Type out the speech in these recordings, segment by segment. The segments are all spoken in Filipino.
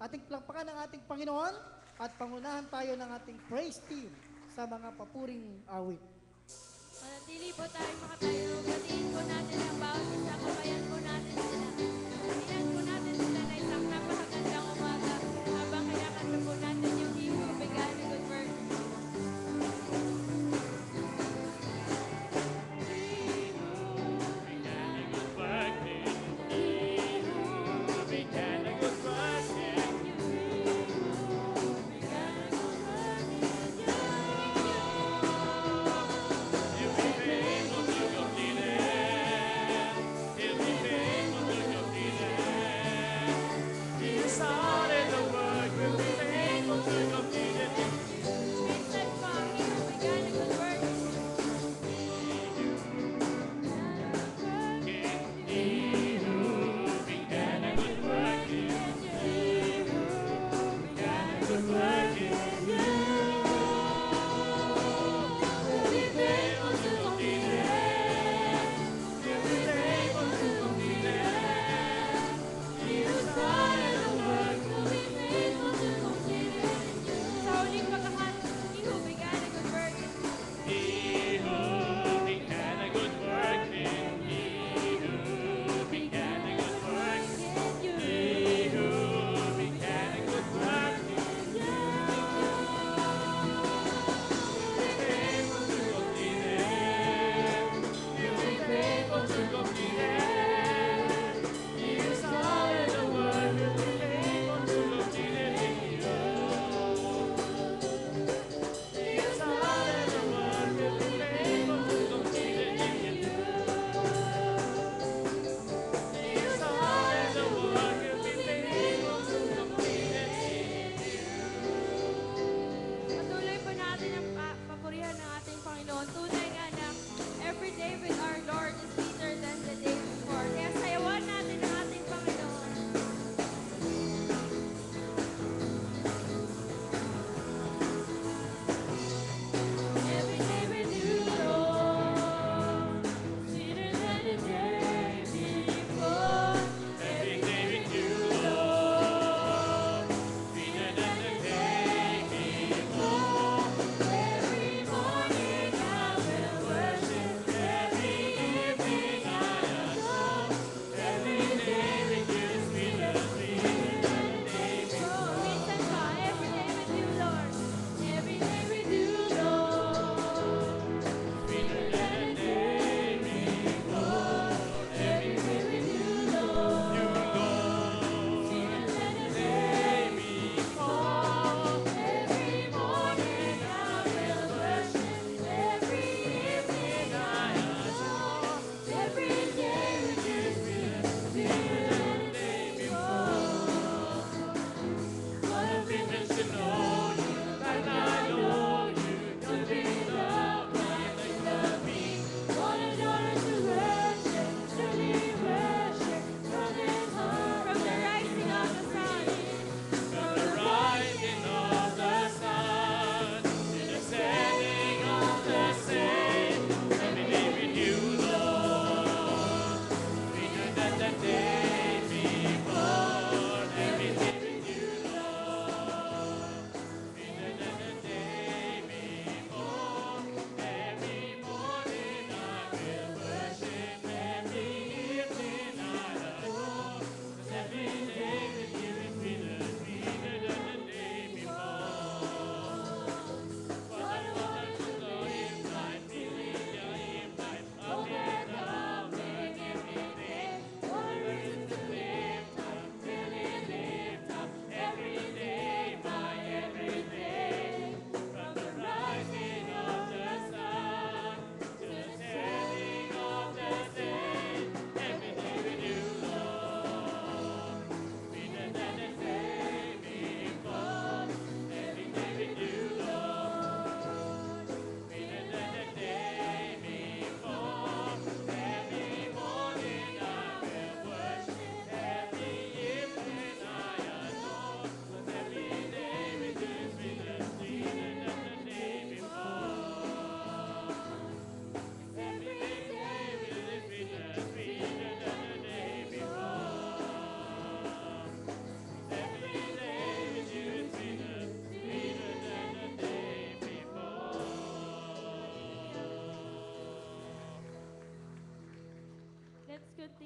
Ating palakpakan ang ating Panginoon at pangunahan tayo ng ating praise team sa mga papuring awit. Manatili po tayo makatayo. Batiin po natin ang bawat isa. Kabayan po natin sila. Batiin po natin sila na isang napakagandang umaga habang kinakanta po natin yung hymn who began a good work. He'll be faithful to complete it.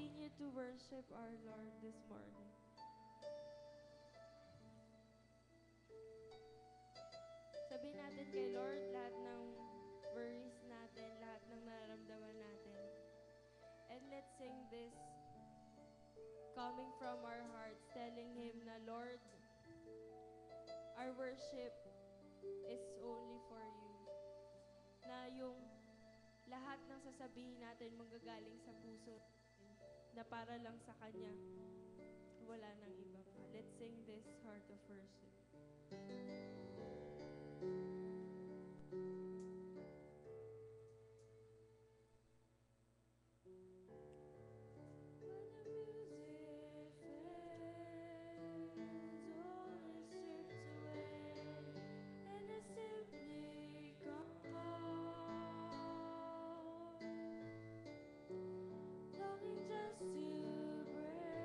continue to worship our Lord this morning. Sabihin natin kay Lord lahat ng worries natin, lahat ng nararamdaman natin. And let's sing this coming from our hearts, telling Him na, Lord, our worship is only for you. Na yung lahat ng sasabihin natin manggagaling sa puso na para lang sa Kanya. Wala nang iba pa. Let's sing this heart of worship. When the music fades, all is stripped away, and I simply come longing just to bring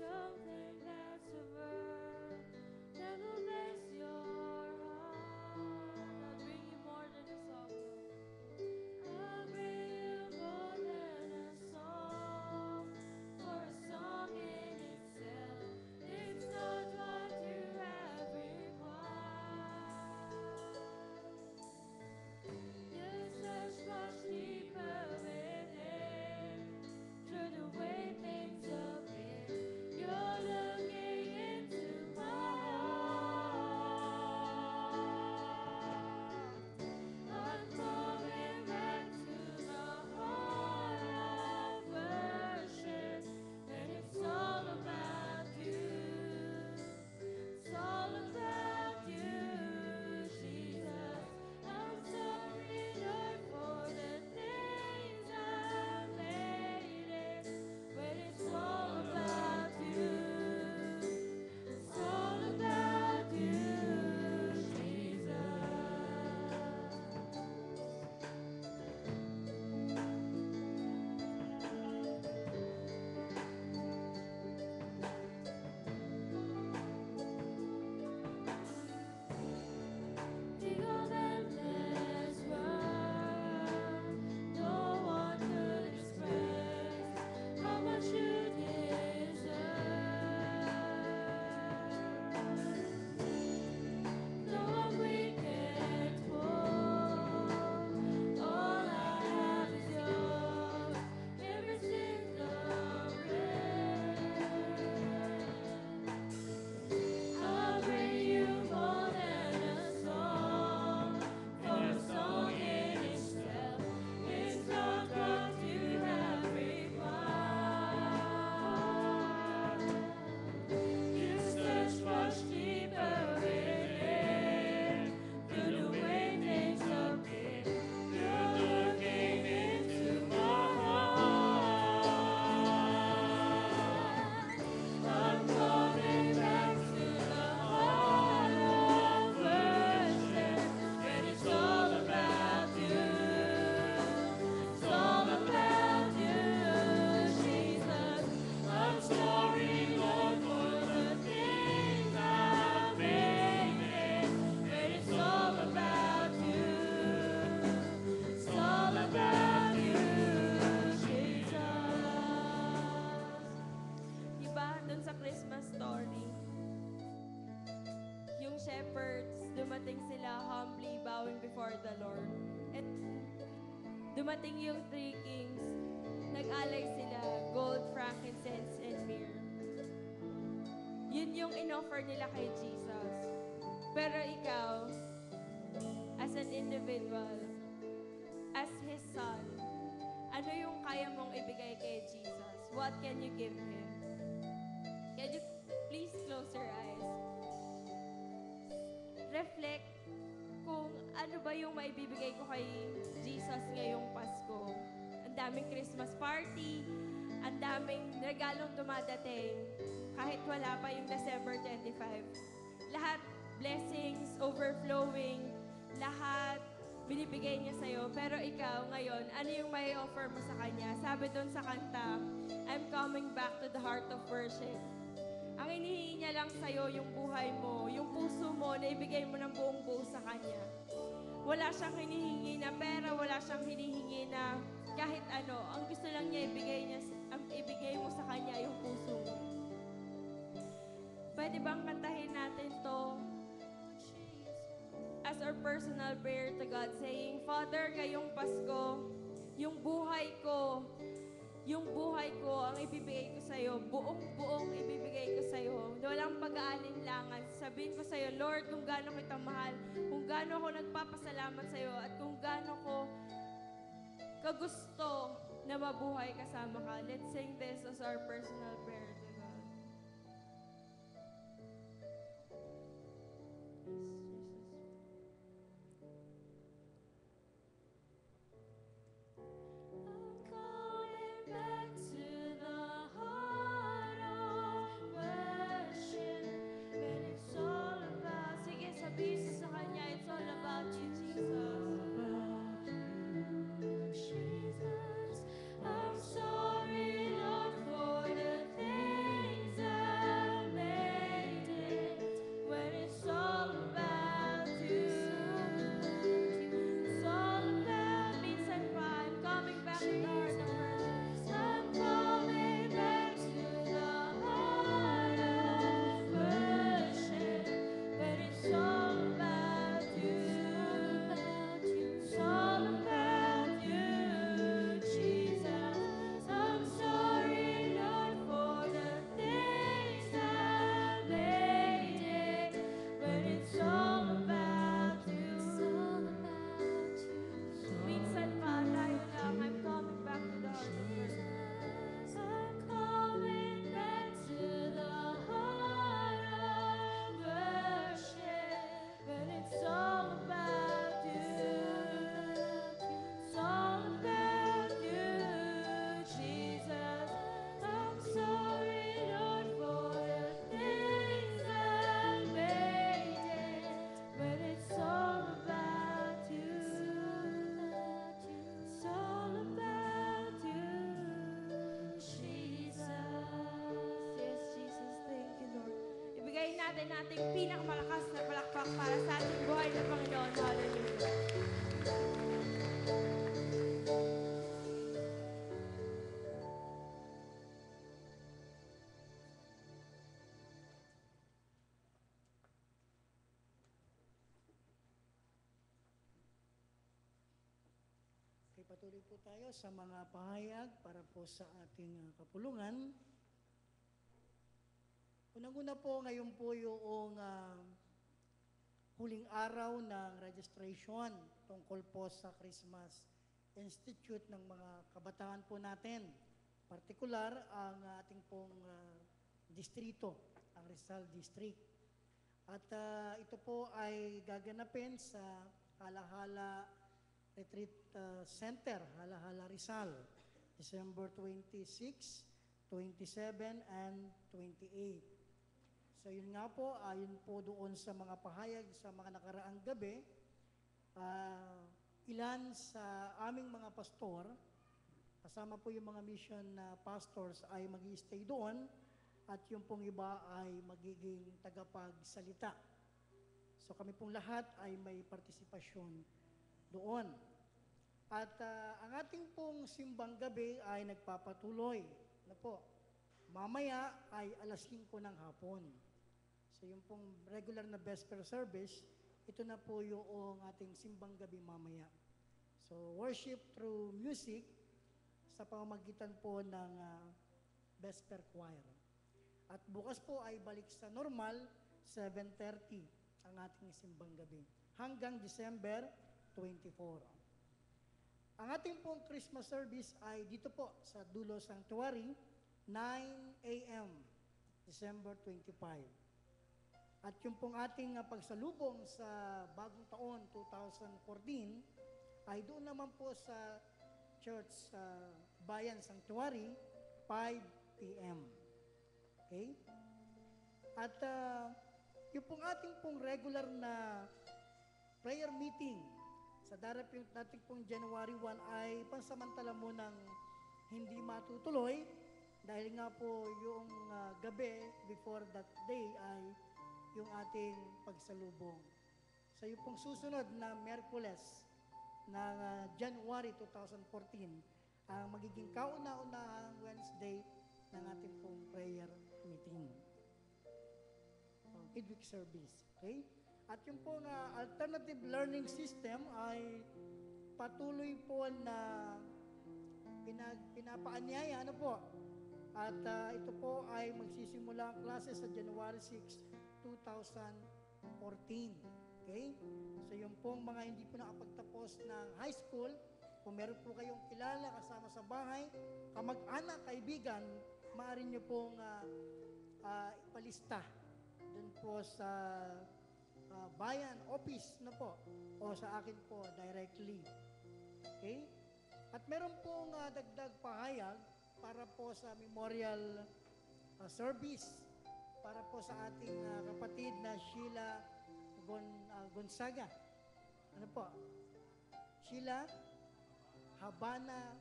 something that's a verb that will bless your heart. I'll bring you more than a song. I'll bring you more than a song, for a song in itself, it's not what you have required. You search much deeper within, through the way things appear. You're looking into my heart. I'm coming back to the heart of worship, and it's all about you. It's all about you, Jesus. I'm sorry, Lord, for the things I've made it, when it's all about you. It's all about you, Jesus. Bigger than this world, no one could express how much you deserve. Though I'm weak and poor, all I have is yours, every single breath. I'll bring you more than a song, for a song in itself, it's not what you have required. You search much deeper within, through the way things appear. You're looking into my heart. I'm coming back to the heart of worship, and it's all about you. It's all about you, Jesus. I'm sorry, Lord, for the things I've made it, but it's all about you. It's all about you, Jesus. Diba, dun sa Christmas story, yung shepherds, dumating sila humbly bowing before the Lord. At dumating yung three kings, nag-alay sila, gold, frankincense, and myrrh. Yun yung in-offer nila kay Jesus. Pero ikaw, as an individual, as His son, ano yung kaya mong ibigay kay Jesus? What can you give Him? Can you please close your eyes? Reflect kung ano ba yung maibibigay ko kay Jesus ngayong Pasko. Ang daming Christmas party, ang daming regalong dumadating, kahit wala pa yung December 25. Lahat blessings, overflowing, lahat binibigay niya sa'yo. Pero ikaw, ngayon, ano yung may offer mo sa Kanya? Sabi doon sa kanta, I'm coming back to the heart of worship. Ang hinihingi niya lang sa'yo yung buhay mo, yung puso mo na ibigay mo ng buong buo sa Kanya. Wala siyang hinihingi na pera, wala siyang hinihingi na kahit ano, ang gusto lang niya ibigay mo sa kanya yung puso mo. Pwede bang kantahin natin to as our personal prayer to God, saying, Father, ngayong Pasko, yung buhay ko ang ibibigay ko sa'yo, buong-buong ibibigay ko sa'yo. Walang pag-aalinlangan. Sabihin ko sa'yo, Lord, kung gaano kita mahal, kung gaano ako nagpapasalamat sa'yo, at kung gaano ko kagusto na mabuhay kasama ka. Let's sing this as our personal prayer to God. I'm coming back to the heart of worship, when it's all about, sige, sabihin sa kanya, it's all about you, Jesus. Jesus, I'm sorry, Lord, for the things I made it, when it's all about you. It's all about me, and I'm coming back to the heart of worship. I'm coming back to the heart of worship, when it's all about you. It's all about you, Jesus. I'm sorry, Lord, for the things I made it, when it's all about you. Minsan pa tayo lang, I'm coming back to the heart of worship. I'm coming back to the heart of worship, when it's all about you. It's all about you, Jesus. I'm sorry, Lord, for the things I made it, when it's all about you. It's all about you, Jesus. Yes, Jesus. Thank you, Lord. Ibigay natin ating pinakamalakas na palakpak para sa ating buhay na Panginoon. Hallelujah. Okay, patuloy po tayo sa mga pahayag para po sa ating kapulungan. Unang-una po, ngayon po yung huling araw ng registration tungkol po sa Christmas Institute ng mga kabataan po natin. Partikular, ang ating pong distrito, ang Rizal District. At ito po ay gaganapin sa Halahala Retreat Center, Halahala Rizal, December 26, 27, and 28. So yun nga po, ayon po doon sa mga pahayag sa mga nakaraang gabi, ilan sa aming mga pastor, kasama po yung mga mission pastors ay mag-i-stay doon at yung pong iba ay magiging tagapagsalita. So kami pong lahat ay may partisipasyon doon. At ang ating pong simbang gabi ay nagpapatuloy na po. Mamaya ay alas 5 ng hapon. So yung pong regular na vesper service, ito na po yung ating simbang gabi mamaya. So worship through music sa pamamagitan po ng vesper choir. At bukas po ay balik sa normal, 7:30 ang ating simbang gabi. Hanggang December 24. Ang ating pong Christmas service ay dito po sa Dulo Sanctuary, 9 a.m., December 25. At yung pong ating pagsalubong sa bagong taon, 2014, ay doon naman po sa Church Bayan Sanctuary, 5 p.m. Okay? At yung pong ating pong regular na prayer meeting sa dating pong January 1 ay pansamantala mo nang hindi matutuloy dahil nga po yung gabi before that day ay yung ating pagsalubong. So yung pong susunod na Miyerkules ng January 2014 ang magiging kauna-unahang Wednesday ng ating pong prayer meeting. Midweek service. Okay? At yung pong alternative learning system ay patuloy po na pinapaanyaya, ano po? At ito po ay magsisimula ang klase sa January 6, 2014. Okay? So yung pong mga hindi po nakapagtapos ng high school, kung meron po kayong kilala kasama sa bahay, kamag-anak, kaibigan, maaari nyo pong ipalista dun po sa bayan office na po o sa akin po directly. Okay? At meron pong dagdag pahayag para po sa memorial service para po sa ating kapatid na Sheila Gonzaga. Ano po? Sheila Habana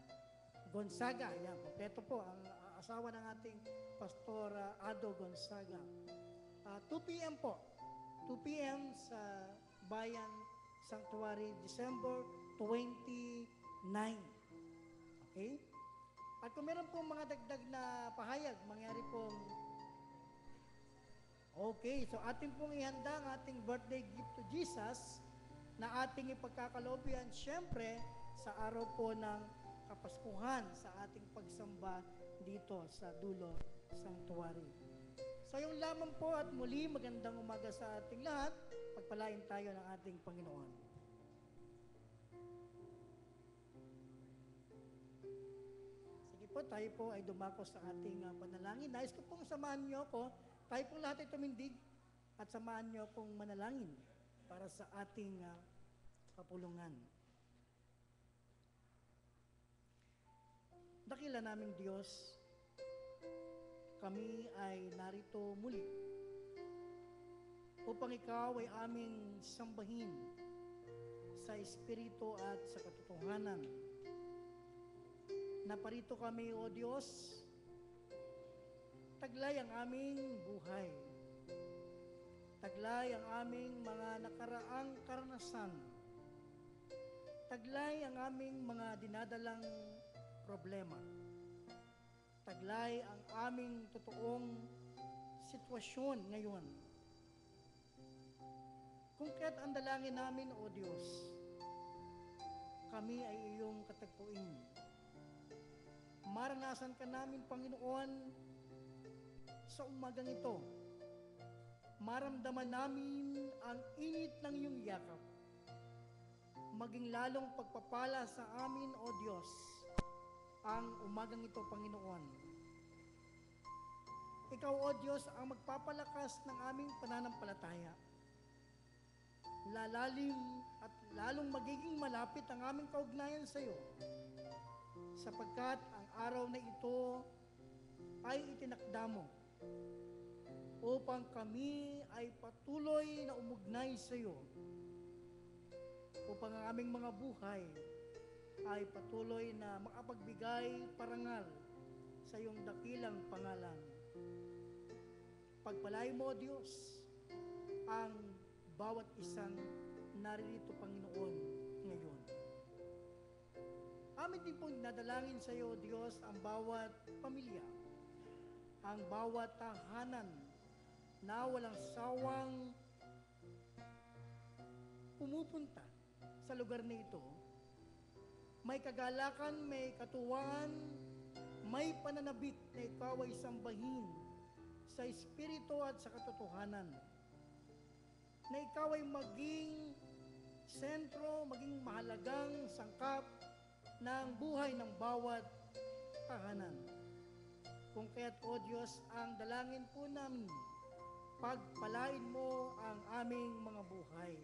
Gonzaga. Yan, kompleto po ang asawa ng ating Pastor Ado Gonzaga. 2 p.m. po. 2 p.m. sa Bayan Sanctuary, December 29. Okay? At kung meron pong mga dagdag na pahayag, mangyari pong okay, so ating pong ihanda ang ating birthday gift to Jesus na ating ipagkakaloobian syempre sa araw po ng Kapaskuhan sa ating pagsamba dito sa Dulo Sanctuary. So yung lamang po at muli magandang umaga sa ating lahat. Pagpalain tayo ng ating Panginoon. Sige po, tayo po ay dumako sa ating panalangin. Nais ko pong samahan niyo ako. Tayo pong lahat ay tumindig at samahan niyo akong manalangin para sa ating kapulungan. Dakila naming Diyos, kami ay narito muli upang Ikaw ay aming sambahin sa Espiritu at sa katotohanan. Naparito kami, O Diyos, taglay ang aming buhay. Taglay ang aming mga nakaraang karanasan. Taglay ang aming mga dinadalang problema. Taglay ang aming totoong sitwasyon ngayon. Kung kaya't ang dalangin namin, O Diyos, kami ay iyong katagpuin. Maranasan ka namin, Panginoon, sa umagang ito. Maramdaman namin ang init ng iyong yakap. Maging lalong pagpapala sa amin, O Diyos, ang umagang ito, Panginoon. Ikaw, O Diyos, ang magpapalakas ng aming pananampalataya. Lalalim at lalong magiging malapit ang aming kaugnayan sa iyo, sapagkat ang araw na ito ay itinakda mo upang kami ay patuloy na umugnay sa iyo, upang ang aming mga buhay ay patuloy na makapagbigay parangal sa iyong dakilang pangalan. Pagpalain mo, Diyos, ang bawat isang naririto, Panginoon, ngayon. Amin din pong nadalangin sa iyo, Diyos, ang bawat pamilya, ang bawat tahanan na walang sawang pumupunta sa lugar na ito. May kagalakan, may katuwaan, may pananabik na ikaw ay sambahin sa espiritu at sa katotohanan. Na ikaw ay maging sentro, maging mahalagang sangkap ng buhay ng bawat tahanan. Kung kaya't, O Diyos, ang dalangin po namin, pagpalain mo ang aming mga buhay.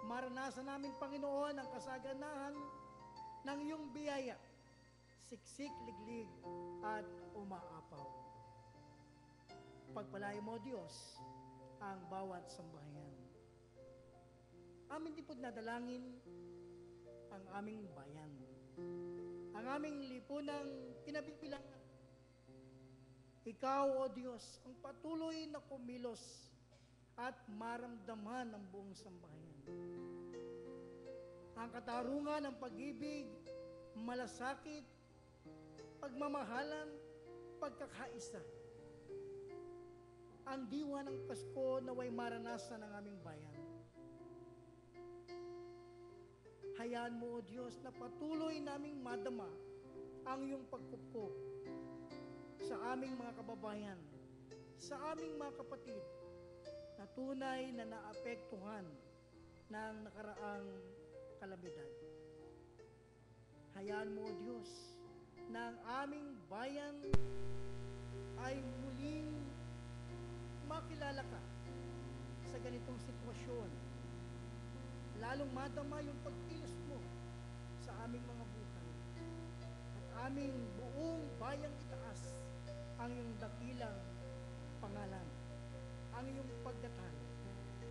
Maranasan namin, Panginoon, ang kasaganahan ng iyong biyaya, siksik, liglig, at umaapaw. Pagpalain mo, Diyos, ang bawat sambahayan. Amin din po nadalangin ang aming bayan, ang aming lipunang pinabibilangan. Ikaw, O Diyos, ang patuloy na kumilos at maramdaman ng buong sambahayan. Ang katarungan, ang pag-ibig, malasakit, pagmamahalan, pagkakaisa. Ang diwa ng Pasko naway maranasan ng aming bayan. Hayaan mo, O Diyos, na patuloy naming madama ang iyong pagkukup sa aming mga kababayan, sa aming mga kapatid, na tunay na naapektuhan ng nakaraang kalamidad. Hayaan mo, O Diyos, na ang aming bayan ay muling makilala ka sa ganitong sitwasyon. Lalong madama yung pagkilos mo sa aming mga buhay. At aming buong bayang itaas ang iyong dakilang pangalan, ang iyong pagdatal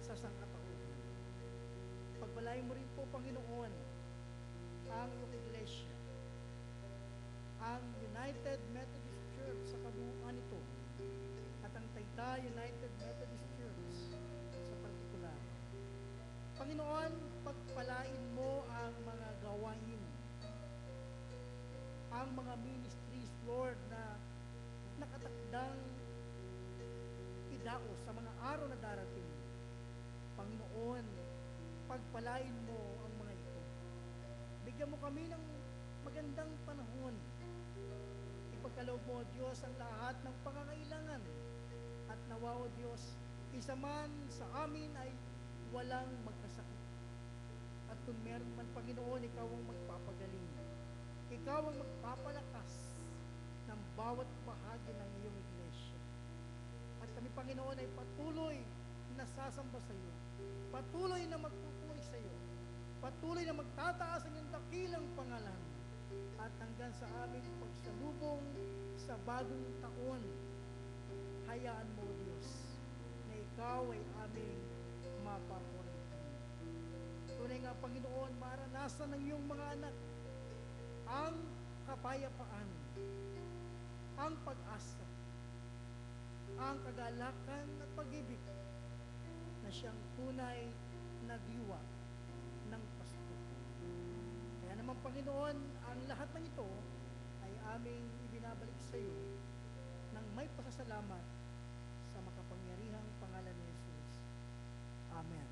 sa sangkatauhan. Pagpalain mo rin po, Panginoon, ang iyong iglesia, ang United Methodist Church sa kabuuan nito, at ang Taytay United Methodist Church sa partikular. Panginoon, pagpalain mo ang mga gawain, ang mga ministries, Lord, na nakatakdang idaos sa mga araw na darating. Panginoon, pagpalain mo ang mga ito. Bigyan mo kami ng magandang panahon. Ipagkaloob mo, Diyos, ang lahat ng pangangailangan. At nawa, O Diyos, isa man sa amin ay walang magkasakit. At kung meron man, Panginoon, ikaw ang magpapagaling. Ikaw ang magpapalakas ng bawat bahagi ng iyong iglesia. At kami, Panginoon, ay patuloy na sasamba sa iyo. Patuloy na magpupuri sa iyo. Patuloy na magtataas ang iyong dakilang pangalan. At hanggang sa aming pagsalubong sa bagong taon, hayaan mo, Diyos, na ikaw ay aming mapapuritan. Tunay nga, Panginoon, maranasan ng iyong mga anak ang kapayapaan, ang pag-asa, ang kagalakan at pag-ibig na siyang tunay na diwa ng Pasko. Kaya naman, Panginoon, ang lahat ng ito ay aming ibinabalik sa iyo ng may pasasalamat sa makapangyarihang pangalan ni Jesus. Amen.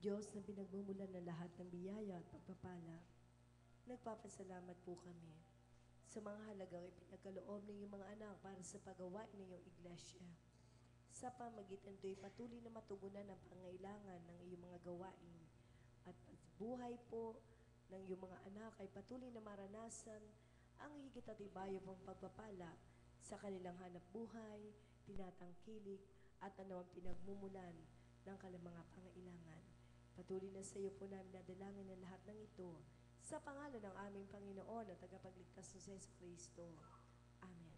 Diyos na pinagmumulan ng lahat ng biyaya at pagpapala, nagpapasalamat po kami sa mga halagang ipinagkaloob ng iyong mga anak para sa paggawain ng iyong iglesia. Sa pamagitan ito'y patuloy na matugunan ang pangailangan ng iyong mga gawain at buhay po ng iyong mga anak ay patuloy na maranasan ang higit at ibayo pang pagpapala sa kanilang hanap buhay, tinatangkilik at anumang pinagmumulan ng kanilang mga pangailangan. Patuloy na sa iyo po namin nadalangin ang lahat ng ito sa pangalan ng aming Panginoon at tagapagligtas na Jesu Kristo. Amen.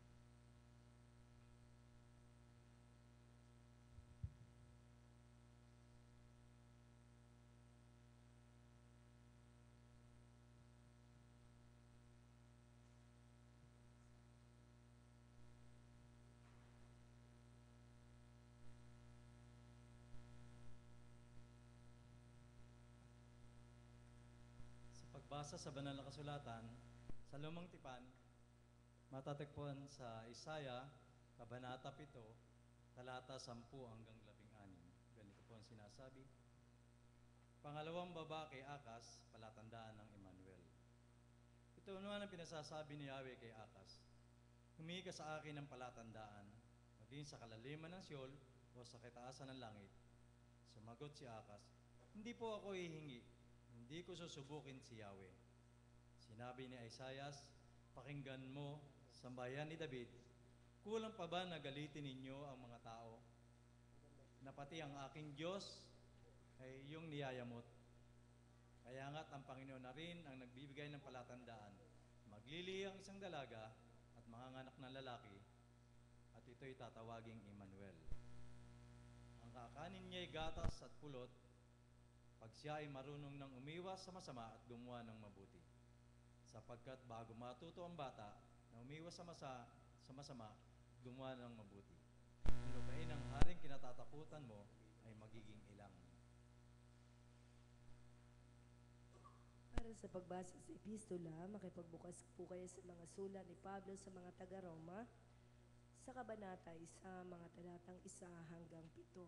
Sa pagbasa sa banal na kasulatan, sa lumang tipan, matatagpuan sa Isaya, Kabanata 7, talata 10 hanggang 16. Ganito po ang sinasabi. Pangalawang baba kay Akas, palatandaan ng Emmanuel. Ito naman ang pinasasabi ni Yahweh kay Akas. Humingi ka sa akin ng palatandaan, maging sa kalaliman ng Siyol o sa kitaasan ng langit. Sumagot si Akas, hindi po ako hihingi, hindi ko susubukin si Yahweh. Sinabi ni Isaias, pakinggan mo, sambayan ni David, kulang pa ba na galitin ninyo ang mga tao na pati ang aking Diyos ay iyong niyayamot? Kaya nga't ang Panginoon na rin ang nagbibigay ng palatandaan. Maglili ang isang dalaga at manganganak ng lalaki at ito'y tatawaging Emmanuel. Ang kakanin niya'y gatas at pulot pag siya ay marunong nang umiwas sa masama at gumawa ng mabuti. Sapagkat bago matuto ang bata na umiwas sa masama, gumawa ng mabuti. Ang lupain ng haring kinatatakutan mo ay magiging ilang. Para sa pagbasa sa epistola, makipagbukas po kayo sa mga sulat ni Pablo sa mga taga-Roma, sa Kabanata 1, mga talatang 1 hanggang 7.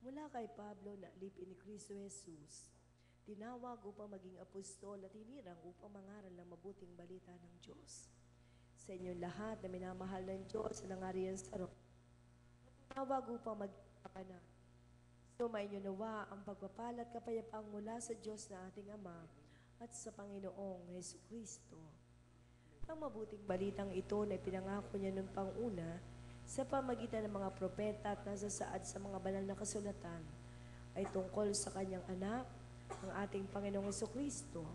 Mula kay Pablo na alipin ni Kristo Jesus, tinawag upang maging apostol at hinirang upang mangaral ng mabuting balita ng Diyos. Sa inyong lahat na minamahal ng Diyos na nangariyan sa Roma, tinawag upang maging kapana. Sumainyo nawa ang pagpapala at kapayapaang mula sa Diyos na ating Ama at sa Panginoong Hesus Kristo. Ang mabuting balitang ito na pinangako niya noong panguna sa pamagitan ng mga propeta at nasasaad sa mga banal na kasulatan ay tungkol sa kanyang anak, ang ating Panginoong Jesucristo.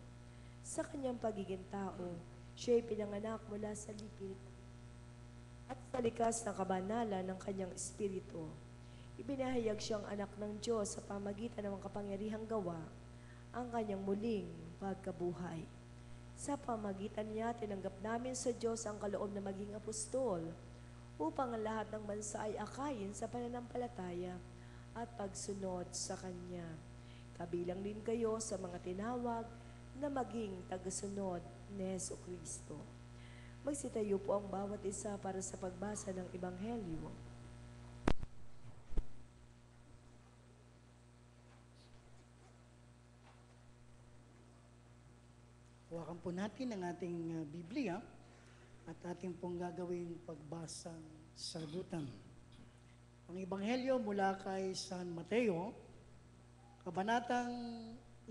Sa kanyang pagiging tao, siya ay pinanganak mula sa lipid at sa likas na kabanalan ng kanyang espiritu. Ibinahayag siyang anak ng Diyos sa pamagitan ng kapangyarihang gawa, ang kanyang muling pagkabuhay. Sa pamagitan niya, tinanggap namin sa Diyos ang kaloob na maging apostol, upang ang lahat ng bansa ay akayin sa pananampalataya at pagsunod sa Kanya. Kabilang din kayo sa mga tinawag na maging tagasunod ni Jesucristo. Magsitayo po ang bawat isa para sa pagbasa ng Ebanghelyo. Hawakan po natin ang ating Biblia at ating pong gagawing pagbasang sagutan. Ang Ebanghelyo mula kay San Mateo, Kabanatang 1,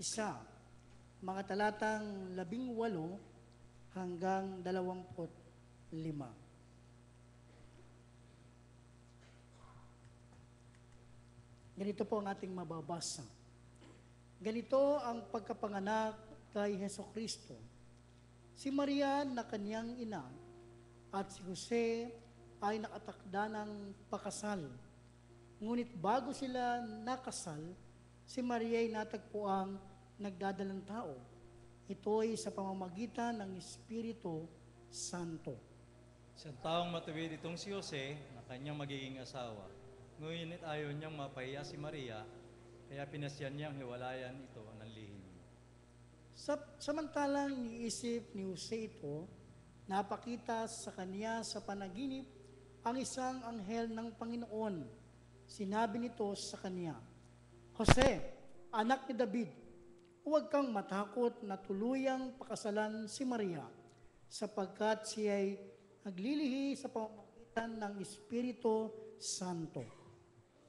mga talatang 18 hanggang 25. Ganito po ang ating mababasa. Ganito ang pagkapanganak kay Hesukristo. Si Maria na kanyang ina at si Jose ay nakatakda ng pakasal. Ngunit bago sila nakasal, si Maria ay natagpuang nagdadalang tao. Ito ay sa pamamagitan ng Espiritu Santo. Isang taong matuwid itong si Jose na kanyang magiging asawa. Ngunit ayaw niyang mapahiya si Maria, kaya pinasyan niyang hiwalayan ito ng lihim. Samantalang niisip ni Jose ito, napakita sa kanya sa panaginip ang isang anghel ng Panginoon Sinabi nito sa kanya, Jose, anak ni David, huwag kang matakot na tuluyang pakasalan si Maria, sapagkat siya ay naglilihi sa pamamagitan ng Espiritu Santo.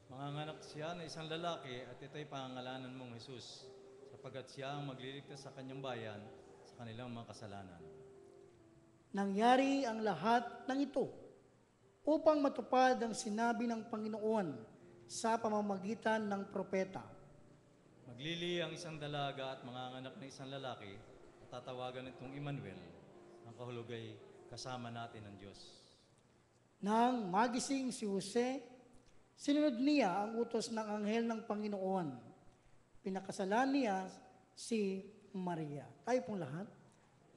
Manganganak siya na isang lalaki at ito'y pangangalanan mong Jesus, sapagkat siya ang magliligtas sa kanyang bayan sa kanilang mga kasalanan. Nangyari ang lahat ng ito upang matupad ang sinabi ng Panginoon sa pamamagitan ng propeta. Maglili ang isang dalaga at manganganak na isang lalaki at tatawagan itong Emmanuel, ang kahulugay kasama natin ng Diyos. Nang magising si Jose, sinunod niya ang utos ng anghel ng Panginoon. Pinakasalan niya si Maria. Tayo pong lahat.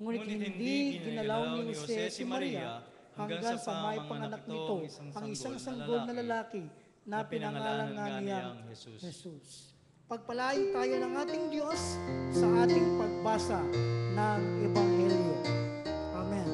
Ngunit hindi ginalaw ni Jose si Maria hanggang sa may panganak nito ang isang sanggol na lalaki na pinangalan nga niyang Jesus. Pagpalain tayo ng ating Diyos sa ating pagbasa ng Ebanghelyo. Amen.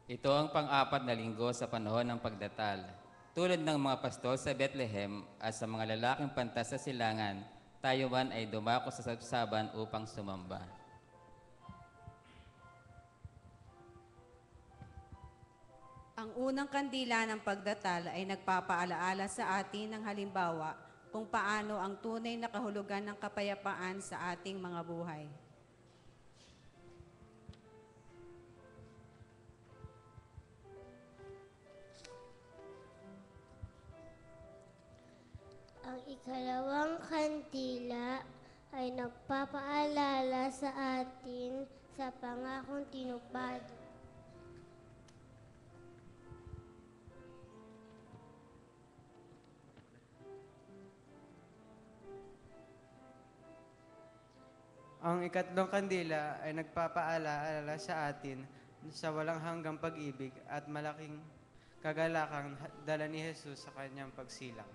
Ito ang pang-apat na linggo sa panahon ng pagdatal. Tulad ng mga pastol sa Bethlehem at sa mga lalaking pantas sa silangan, tayo man ay dumako sa sabsaban upang sumamba. Ang unang kandila ng pagdatal ay nagpapaalaala sa atin ng halimbawa kung paano ang tunay na kahulugan ng kapayapaan sa ating mga buhay. Ang ikalawang kandila ay nagpapaalala sa atin sa pangakong tinupad. Ang ikatlong kandila ay nagpapaalala sa atin sa walang hanggang pag-ibig at malaking kagalakang dala ni Jesus sa kanyang pagsilang.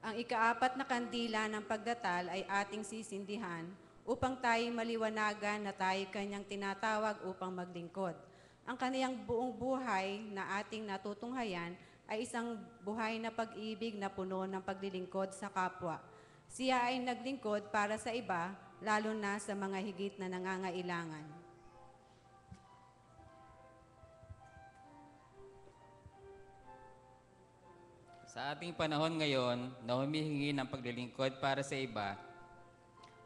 Ang ikaapat na kandila ng pagdatal ay ating sisindihan upang tayo maliwanagan na tayo kanyang tinatawag upang maglingkod. Ang kaniyang buong buhay na ating natutunghayan ay isang buhay na pag-ibig na puno ng paglilingkod sa kapwa. Siya ay naglingkod para sa iba, lalo na sa mga higit na nangangailangan. Sa ating panahon ngayon na humihingi ng paglilingkod para sa iba,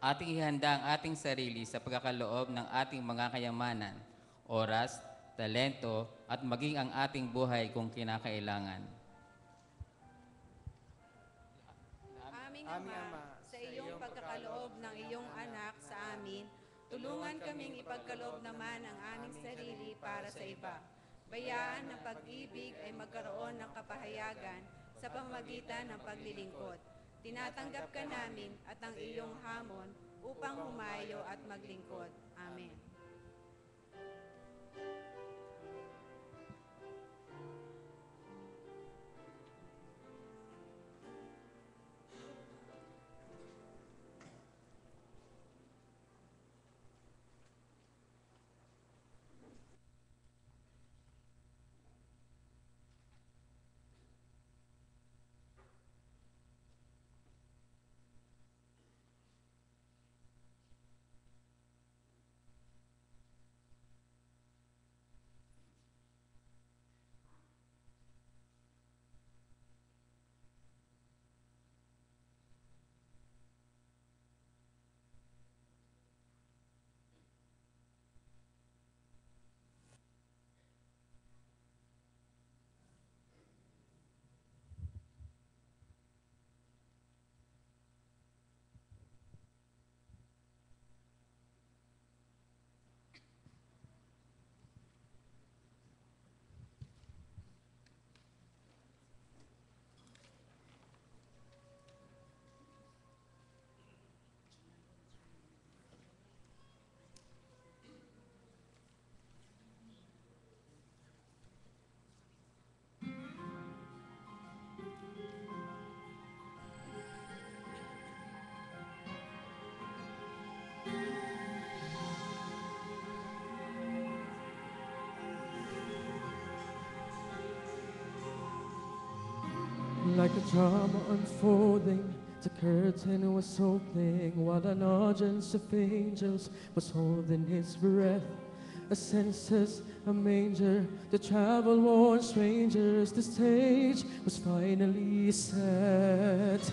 ating ihanda ang ating sarili sa pagkakaloob ng ating mga kayamanan, oras, talento, at maging ang ating buhay kung kinakailangan. Aming Ama, sa iyong pagkakaloob ng iyong anak sa amin, tulungan kaming ipagkaloob naman ang aming sarili para sa iba. Bayaan ng pag-ibig ay magkaroon ng kapahayagan sa pamamagitan ng paglilingkod. Tinatanggap ka namin at ang iyong hamon upang humayo at maglingkod. Amen. Like a drama unfolding, the curtain was opening while an audience of angels was holding his breath. A census, a manger, the travel-worn strangers, the stage was finally set.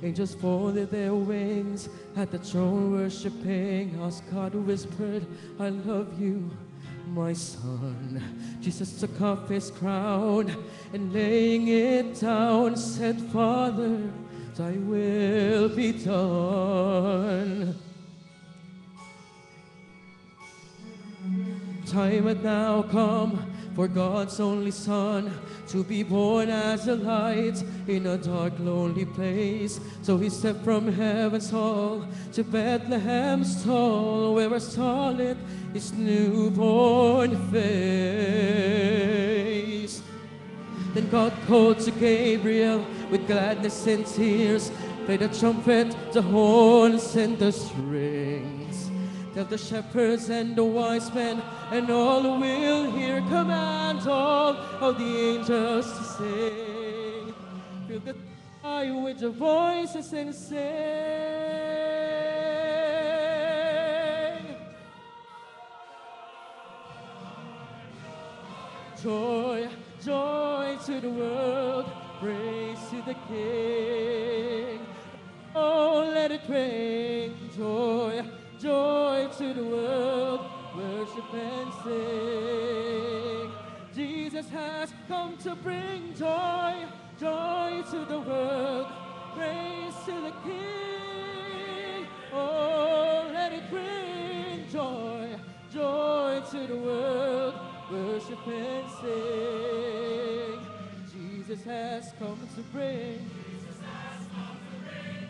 Angels folded their wings at the throne worshiping, as God whispered, I love you, my son. Jesus took off his crown and laying it down said, Father, thy will be done. Time had now come for God's only Son to be born as a light in a dark, lonely place. So he stepped from heaven's hall to Bethlehem's stall, where a star lit his newborn face. Then God called to Gabriel with gladness and tears, played a trumpet, the horns and the strings. Tell the shepherds and the wise men, and all who will hear, command all of the angels to sing. Fill the sky with your voices and sing. Joy, joy to the world, praise to the King. Oh, let it rain, joy, joy to the world, worship and sing. Jesus has come to bring joy, joy to the world, praise to the King. Oh, let it bring joy, joy to the world, worship and sing. Jesus has come to bring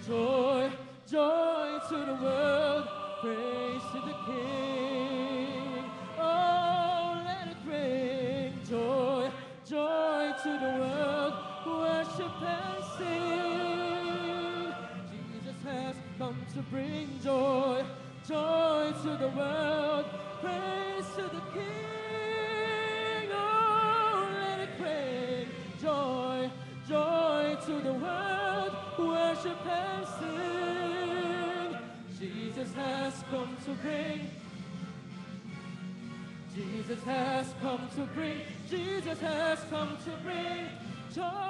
joy, joy to the world, praise to the King. Oh, let it bring joy, joy to the world, worship and sing. Jesus has come to bring joy, joy to the world, praise to the King. Oh, let it bring joy, joy to the world, worship and sing. Jesus has come to bring, Jesus has come to bring, Jesus has come to bring joy.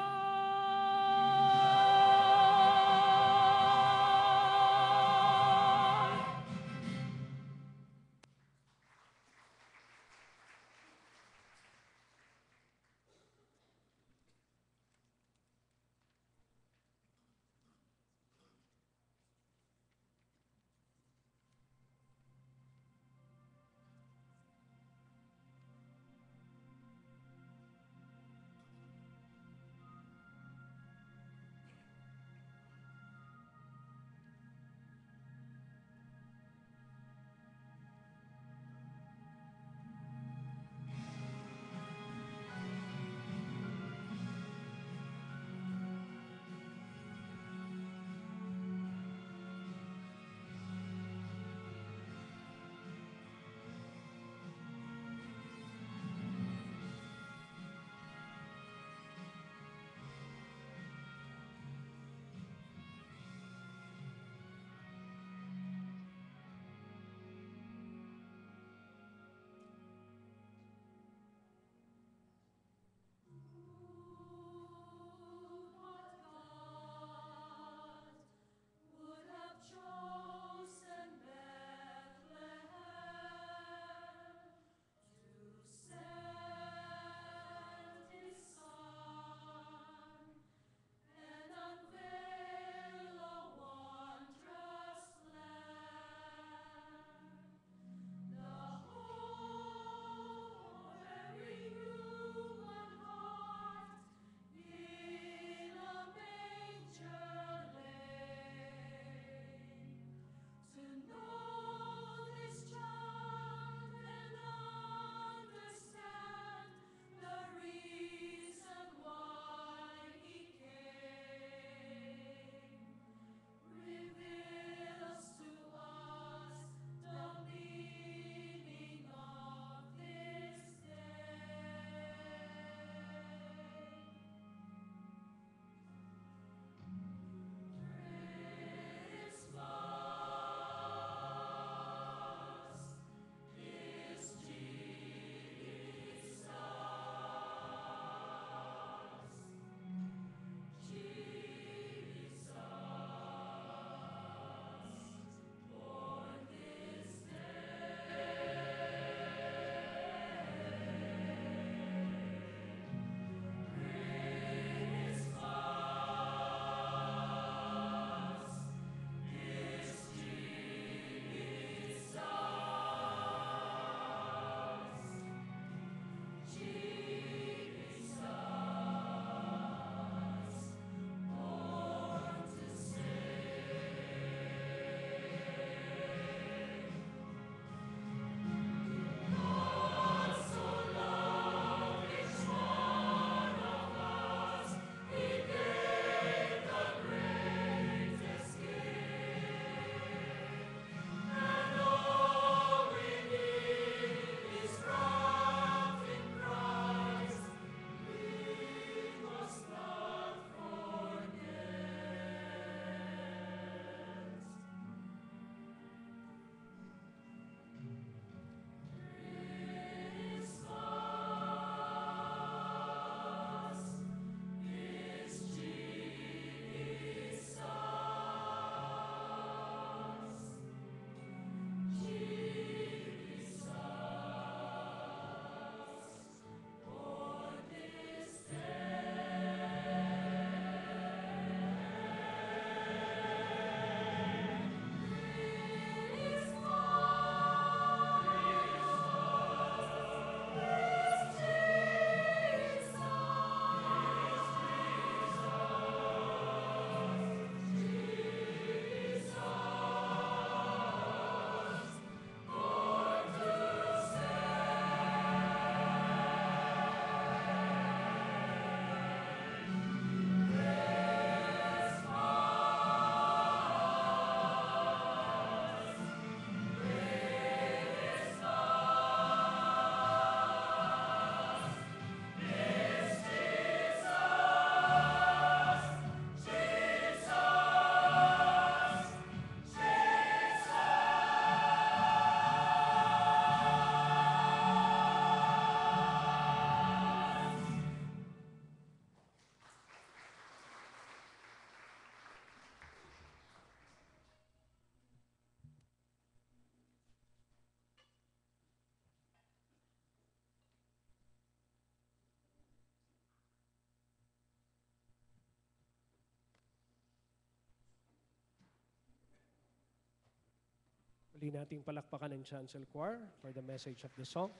Muli nating palakpakan ng Chancel Choir for the message of the song.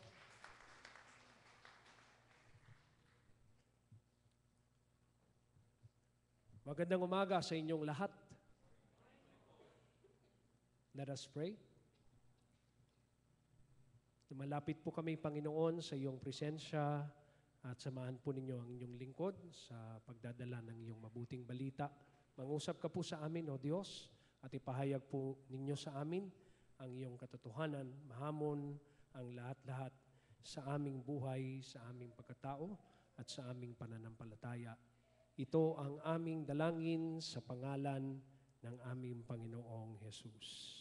Magandang umaga sa inyong lahat. Let us pray. Malapit po kami, Panginoon, sa iyong presensya at samahan po ninyo ang inyong lingkod sa pagdadala ng iyong mabuting balita. Mangusap ka po sa amin, O Diyos, at ipahayag po ninyo sa amin ang iyong katotohanan, mahamon ang lahat-lahat sa aming buhay, sa aming pagkatao, at sa aming pananampalataya. Ito ang aming dalangin sa pangalan ng aming Panginoong Jesus.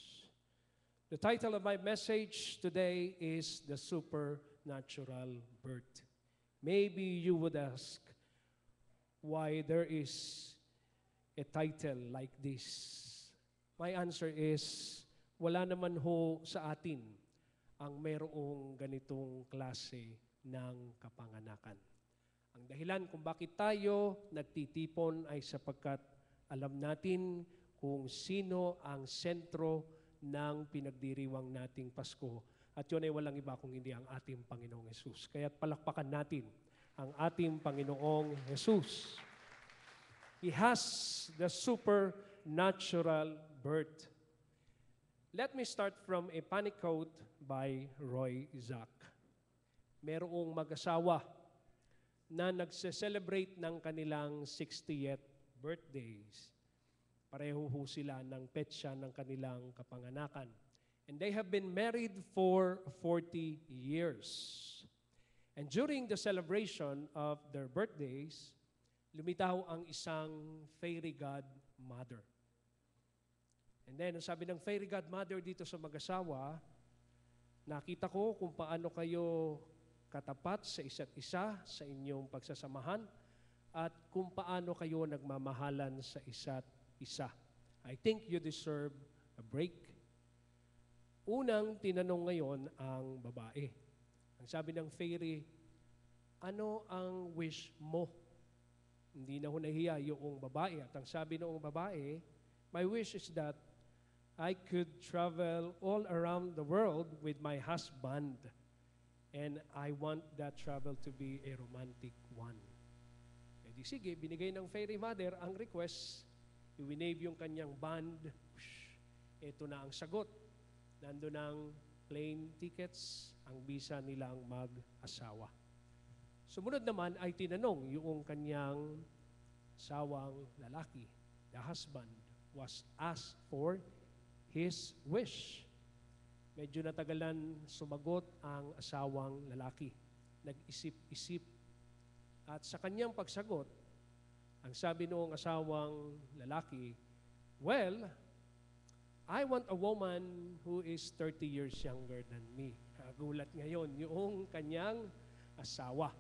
The title of my message today is The Supernatural Birth. Maybe you would ask why there is a title like this. My answer is, wala naman ho sa atin ang mayroong ganitong klase ng kapanganakan. Ang dahilan kung bakit tayo nagtitipon ay sapagkat alam natin kung sino ang sentro ng pinagdiriwang nating Pasko. At yun ay walang iba kung hindi ang ating Panginoong Hesus. Kaya't palakpakan natin ang ating Panginoong Hesus. He has the supernatural birth. Let me start from a panic quote by Roy Zack. Merong mag-asawa na nagse-celebrate ng kanilang 60th birthdays. Pareho ho sila ng petsa ng kanilang kapanganakan. And they have been married for 40 years. And during the celebration of their birthdays, lumitaw ang isang fairy godmother. And then, ang sabi ng fairy godmother dito sa mag-asawa, nakita ko kung paano kayo katapat sa isa't isa sa inyong pagsasamahan at kung paano kayo nagmamahalan sa isa't isa. I think you deserve a break. Unang tinanong ngayon ang babae. Ang sabi ng fairy, ano ang wish mo? Hindi na ho nahiya yung babae. At ang sabi noong babae, my wish is that I could travel all around the world with my husband. And I want that travel to be a romantic one. E di sige, binigay ng fairy mother ang request. I-winave yung kanyang band. Ito na ang sagot. Nandun ang plane tickets, ang visa nilang mag-asawa. Sumunod naman ay tinanong yung kanyang asawang lalaki. The husband was asked for his wish. Medyo natagalan sumagot ang asawang lalaki. Nag-isip-isip. At sa kanyang pagsagot, ang sabi noong asawang lalaki, well, I want a woman who is 30 years younger than me. Nagulat ngayon yung kanyang asawa.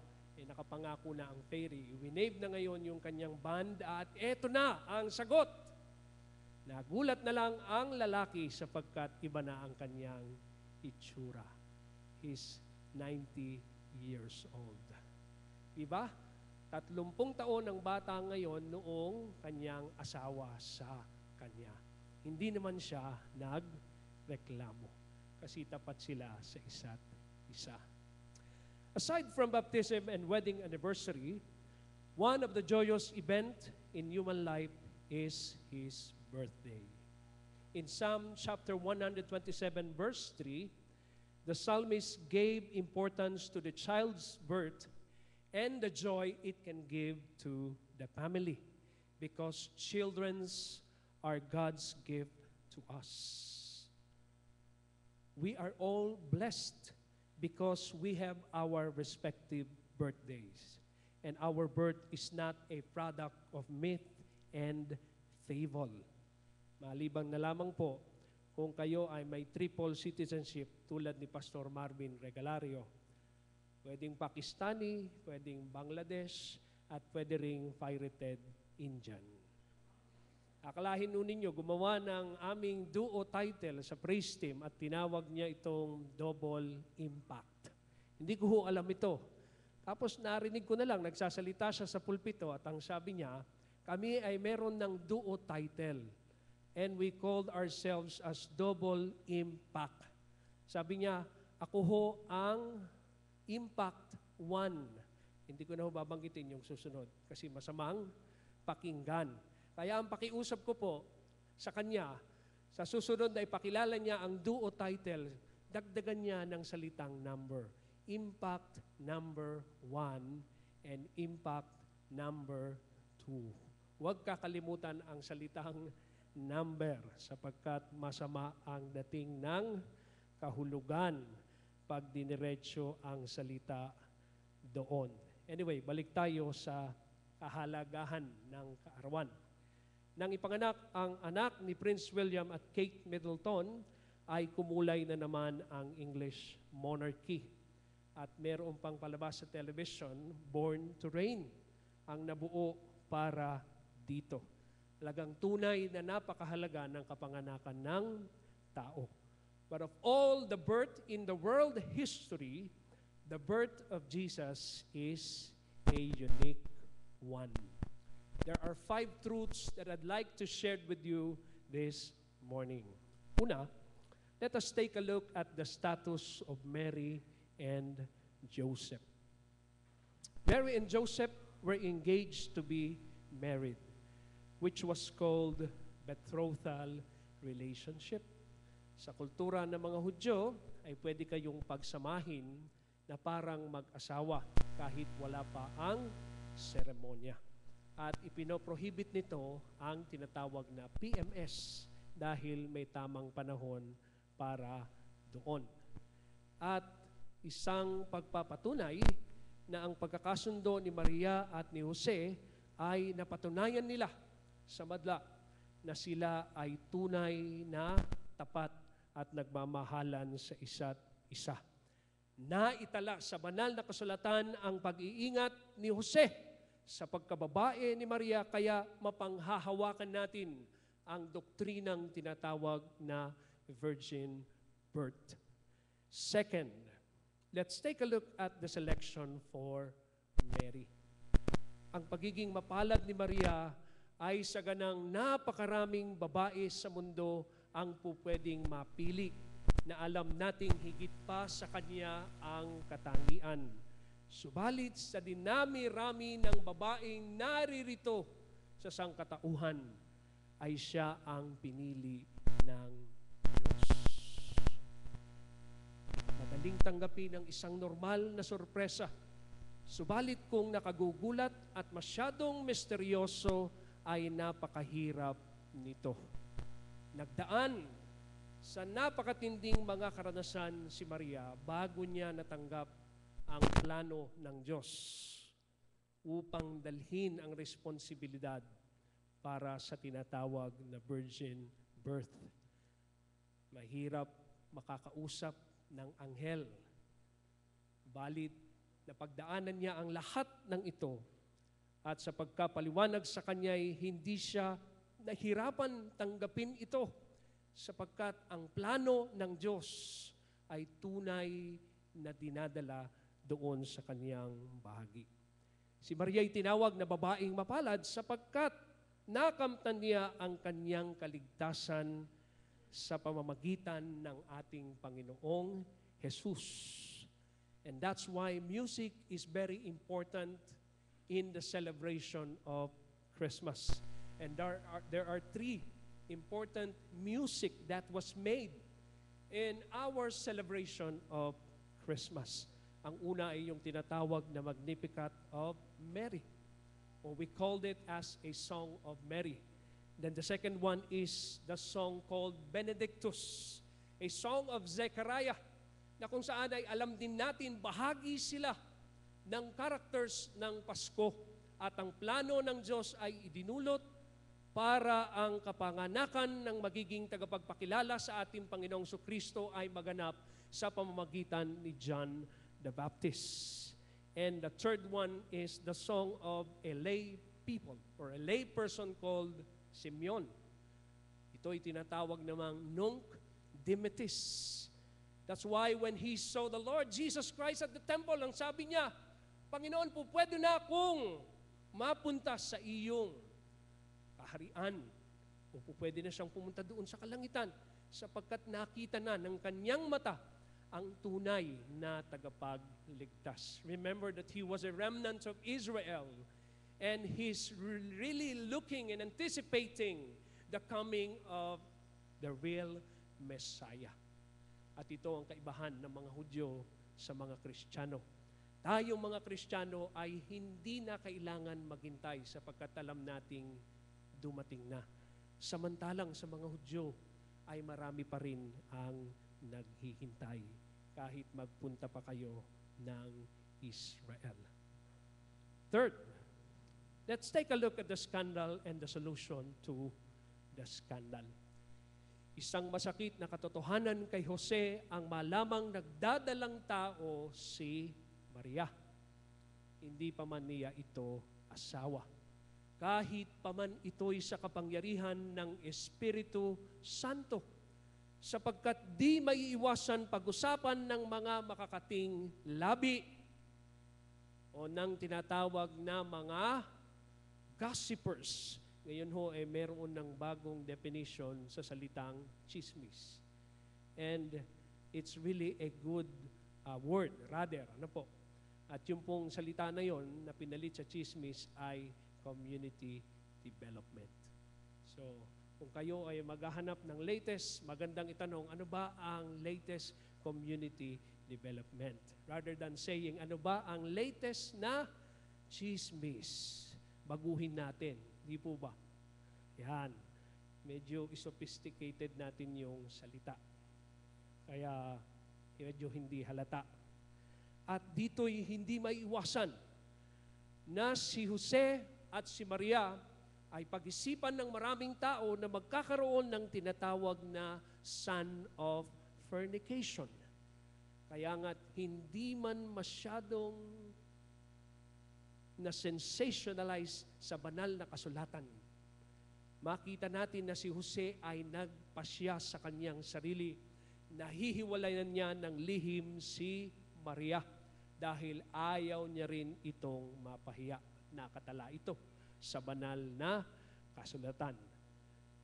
Nakapangako na ang fairy. Winave na ngayon yung kanyang band at eto na ang sagot. Nagulat na lang ang lalaki sapagkat iba na ang kanyang itsura. He's 90 years old. Diba? 30 taon ang bata ngayon noong kanyang asawa sa kanya. Hindi naman siya nagreklamo kasi tapat sila sa isa't isa. Aside from baptism and wedding anniversary, one of the joyous event in human life is his birthday. In Psalm chapter 127 verse 3, the psalmist gave importance to the child's birth and the joy it can give to the family because children's are God's gift to us. We are all blessed because we have our respective birthdays. And our birth is not a product of myth and fable. Malibang na lamang po kung kayo ay may triple citizenship tulad ni Pastor Marvin Regalario. Pwedeng Pakistani, pwedeng Bangladesh, at pwede ring pirated Indian. Akalahin nun ninyo, gumawa ng aming duo title sa praise team at tinawag niya itong double impact. Hindi ko ho alam ito. Tapos narinig ko na lang, nagsasalita siya sa pulpito at ang sabi niya, kami ay meron ng duo title. and we called ourselves as Double Impact. Sabi niya, ako ho ang Impact 1. Hindi ko na ho babanggitin yung susunod kasi masamang pakinggan. Kaya ang pakiusap ko po sa kanya, sa susunod na ipakilala niya ang duo title, dagdagan niya ng salitang number. Impact number 1 and Impact number 2. Huwag kakalimutan ang salitang number sapagkat masama ang dating ng kahulugan pag diniretso ang salita doon. Anyway, balik tayo sa kahalagahan ng kaarawan. Nang ipanganak ang anak ni Prince William at Kate Middleton, ay kumulay na naman ang English monarchy. At meron pang palabas sa television, Born to Reign, ang nabuo para dito. Talagang tunay na napakahalaga ng kapanganakan ng tao. But of all the birth in the world history, the birth of Jesus is a unique one. There are 5 truths that I'd like to share with you this morning. Una, let us take a look at the status of Mary and Joseph. Mary and Joseph were engaged to be married, which was called betrothal relationship. Sa kultura ng mga Hudyo, ay pwede kayong pagsamahin na parang mag-asawa kahit wala pa ang seremonya. At ipinoprohibit nito ang tinatawag na PMS dahil may tamang panahon para doon. At isang pagpapatunay na ang pagkakasundo ni Maria at ni Jose ay napatunayan nila sa madla na sila ay tunay na tapat at nagmamahalan sa isa't isa. Naitala sa banal na kasulatan ang pag-iingat ni Jose sa pagkababae ni Maria, kaya mapanghahawakan natin ang doktrinang tinatawag na virgin birth. Second, let's take a look at the selection for Mary. Ang pagiging mapalad ni Maria ay sa ganang napakaraming babae sa mundo ang pupwedeng mapili na alam nating higit pa sa kanya ang katangian. Subalit sa dinami-rami ng babaeng naririto sa sangkatauhan, ay siya ang pinili ng Diyos. Madaling tanggapin ang isang normal na sorpresa. Subalit kung nakagugulat at masyadong misteryoso, ay napakahirap nito. Nagdaan sa napakatinding mga karanasan si Maria bago niya natanggap ang plano ng Diyos upang dalhin ang responsibilidad para sa tinatawag na virgin birth. Mahirap makakausap ng anghel. Balit napagdaanan niya ang lahat ng ito at sa pagkapaliwanag sa kanya ay hindi siya nahirapan tanggapin ito sapagkat ang plano ng Diyos ay tunay na dinadala doon sa kaniyang bahagi. Si Maria ay tinawag na babaeng mapalad sapagkat nakamtan niya ang kaniyang kaligtasan sa pamamagitan ng ating Panginoong Jesus. And that's why music is very important in the celebration of Christmas. And there are 3 important music that was made in our celebration of Christmas. Ang una ay yung tinatawag na Magnificat of Mary, or we called it as a song of Mary. Then the second one is the song called Benedictus, a song of Zechariah, na kung saan ay alam din natin bahagi sila ng characters ng Pasko at ang plano ng Diyos ay idinulot para ang kapanganakan ng magiging tagapagpakilala sa ating Panginoong Kristo ay maganap sa pamamagitan ni John the Baptist. And the third one is the song of a lay people or a lay person called Simeon. Ito ay tinatawag namang Nunc Dimittis. That's why when he saw the Lord Jesus Christ at the temple, ang sabi niya, Panginoon po, pwede na akong mapunta sa iyong kaharian. O pwede na siyang pumunta doon sa kalangitan sapagkat nakita na ng kanyang mata ang tunay na tagapagligtas. Remember that he was a remnant of Israel and he's really looking and anticipating the coming of the real Messiah. At ito ang kaibahan ng mga Hudyo sa mga Kristiyano. Tayong mga Kristiyano ay hindi na kailangan maghintay sapagkat alam nating dumating na. Samantalang sa mga Hudyo ay marami pa rin ang naghihintay kahit magpunta pa kayo ng Israel. Third, let's take a look at the scandal and the solution to the scandal. Isang masakit na katotohanan kay Jose ang malamang nagdadalang tao si Maria. Hindi pa man niya ito asawa. Kahit pa man ito'y sa kapangyarihan ng Espiritu Santo. Sapagkat di maiiwasan pag-usapan ng mga makakating labi o ng tinatawag na mga gossipers. Ngayon ho, meron ng bagong definition sa salitang chismis. And it's really a good word, rather. Ano po? At yung pong salita na yon na pinalit sa chismis ay community development. So, kung kayo ay maghahanap ng latest, magandang itanong, ano ba ang latest community development? Rather than saying, ano ba ang latest na chismis? Baguhin natin. Di po ba? Yan. Medyo sophisticated natin yung salita. Kaya medyo hindi halata. At dito'y hindi maiiwasan na si Jose at si Maria ay pag-isipan ng maraming tao na magkakaroon ng tinatawag na son of fornication. Kaya nga't hindi man masyadong na sensationalize sa banal na kasulatan. Makita natin na si Jose ay nagpasya sa kanyang sarili. Nahihiwalayan niya ng lihim si Maria dahil ayaw niya rin itong mapahiya. Nakatala ito sa banal na kasulatan.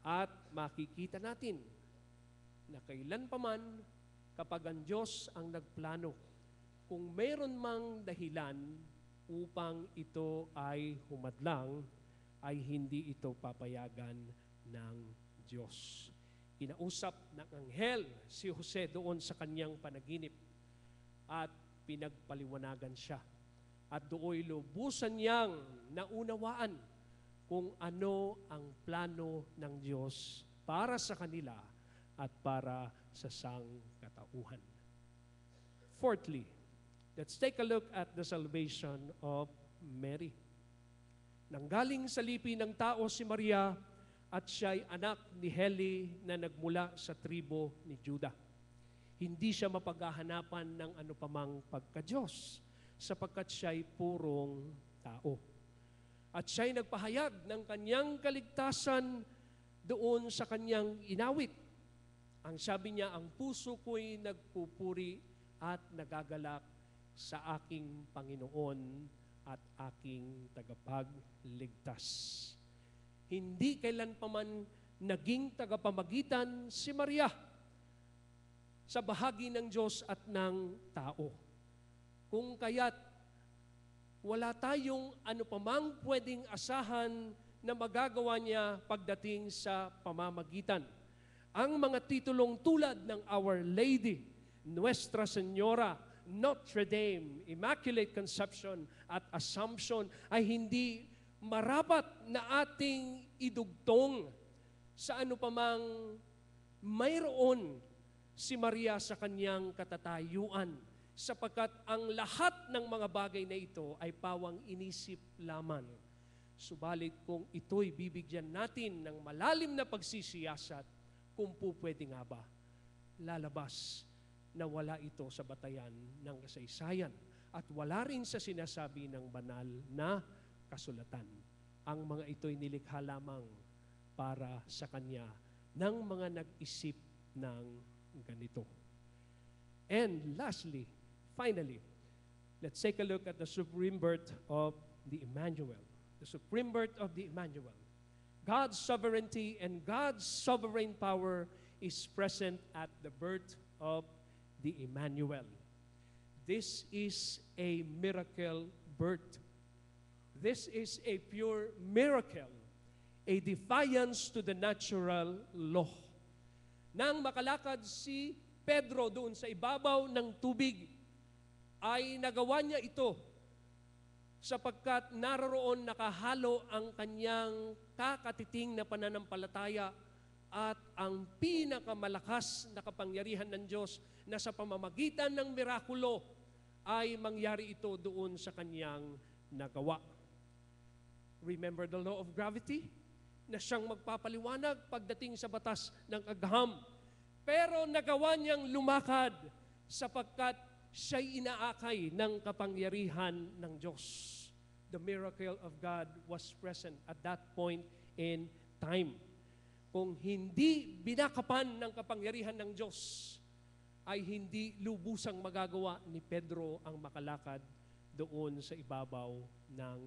At makikita natin na kailan pa man kapag ang Diyos ang nagplano, kung mayroon mang dahilan upang ito ay humadlang, ay hindi ito papayagan ng Diyos. Kinausap ng anghel si Jose doon sa kanyang panaginip at pinagpaliwanagan siya. At doon lubusan niyang naunawaan kung ano ang plano ng Diyos para sa kanila at para sa sangkatauhan. Fourthly, let's take a look at the salvation of Mary. Nanggaling sa lipi ng tao si Maria at siya'y anak ni Heli na nagmula sa tribo ni Juda. Hindi siya mapaghahanapan ng anupamang pagka-Diyos sapagkat siya'y purong tao. At siya'y nagpahayag ng kanyang kaligtasan doon sa kanyang inawit. Ang sabi niya, ang puso ko'y nagpupuri at nagagalak sa aking Panginoon at aking tagapagligtas. Hindi kailan pa man naging tagapamagitan si Maria sa bahagi ng Diyos at ng tao. Kung kaya't wala tayong anupamang pwedeng asahan na magagawa niya pagdating sa pamamagitan. Ang mga titulong tulad ng Our Lady, Nuestra Señora, Notre Dame, Immaculate Conception at Assumption ay hindi marapat na ating idugtong sa anupamang mayroon si Maria sa kanyang katatayuan sapagkat ang lahat ng mga bagay na ito ay pawang inisip lamang. Subalit kung ito'y bibigyan natin ng malalim na pagsisiyasat, kung po pwede nga ba, lalabas na wala ito sa batayan ng kasaysayan at wala rin sa sinasabi ng banal na kasulatan. Ang mga ito'y nilikha lamang para sa Kanya ng mga nag-isip ng ganito. And lastly, finally, let's take a look at the supreme birth of the Emmanuel. The supreme birth of the Emmanuel. God's sovereignty and God's sovereign power is present at the birth of the Emmanuel. This is a miracle birth. This is a pure miracle, a defiance to the natural law. Nang makalakad si Pedro doon sa ibabaw ng tubig, ay nagawa niya ito sapagkat naroon nakahalo ang kanyang kakatiting na pananampalataya at ang pinakamalakas na kapangyarihan ng Diyos na sa pamamagitan ng mirakulo ay mangyari ito doon sa kanyang nagawa. Remember the law of gravity? Na siyang magpapaliwanag pagdating sa batas ng agham. Pero nagawa niyang lumakad sapagkat siya'y inaakay ng kapangyarihan ng Diyos. The miracle of God was present at that point in time. Kung hindi binakapan ng kapangyarihan ng Diyos, ay hindi lubusang magagawa ni Pedro ang makalakad doon sa ibabaw ng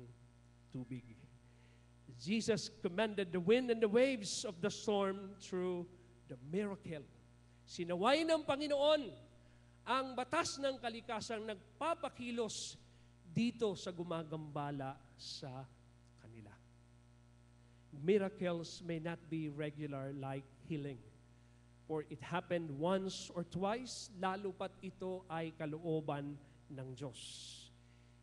tubig. Jesus commanded the wind and the waves of the storm through the miracle. Sinaway ng Panginoon ang batas ng kalikasang nagpapakilos dito sa gumagambala sa kanila. Miracles may not be regular like healing. For it happened once or twice, lalo pat ito ay kalooban ng Diyos.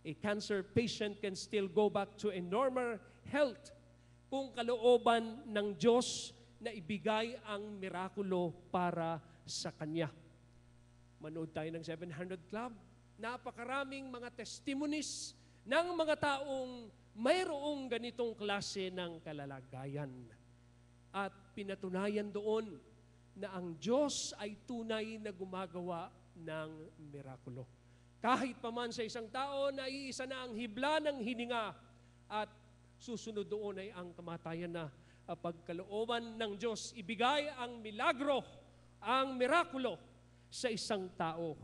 A cancer patient can still go back to a normal health kung kalooban ng Diyos na ibigay ang mirakulo para sa Kanya. Manood tayo ng 700 Club. Napakaraming mga testimonies ng mga taong mayroong ganitong klase ng kalalagayan. At pinatunayan doon na ang Diyos ay tunay na gumagawa ng mirakulo. Kahit pa man sa isang tao na iisa na ang hibla ng hininga at susunod doon ay ang kamatayan na pagkalooban ng Diyos, ibigay ang milagro, ang mirakulo sa isang tao.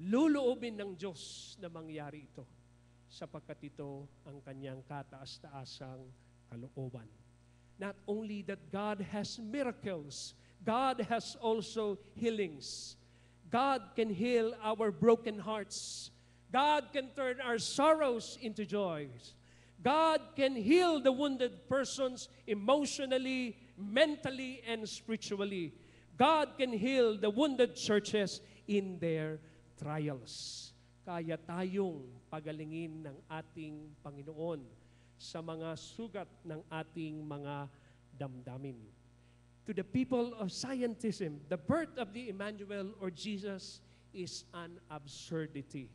Luluobin ng Diyos na mangyari ito sapagkat ito ang kanyang kataas-taasang kalooban. Not only that God has miracles, God has also healings. God can heal our broken hearts. God can turn our sorrows into joys. God can heal the wounded persons emotionally, mentally, and spiritually. God can heal the wounded churches in their trials. Kaya tayong pagalingin ng ating Panginoon sa mga sugat ng ating mga damdamin. To the people of scientism, the birth of the Emmanuel or Jesus is an absurdity.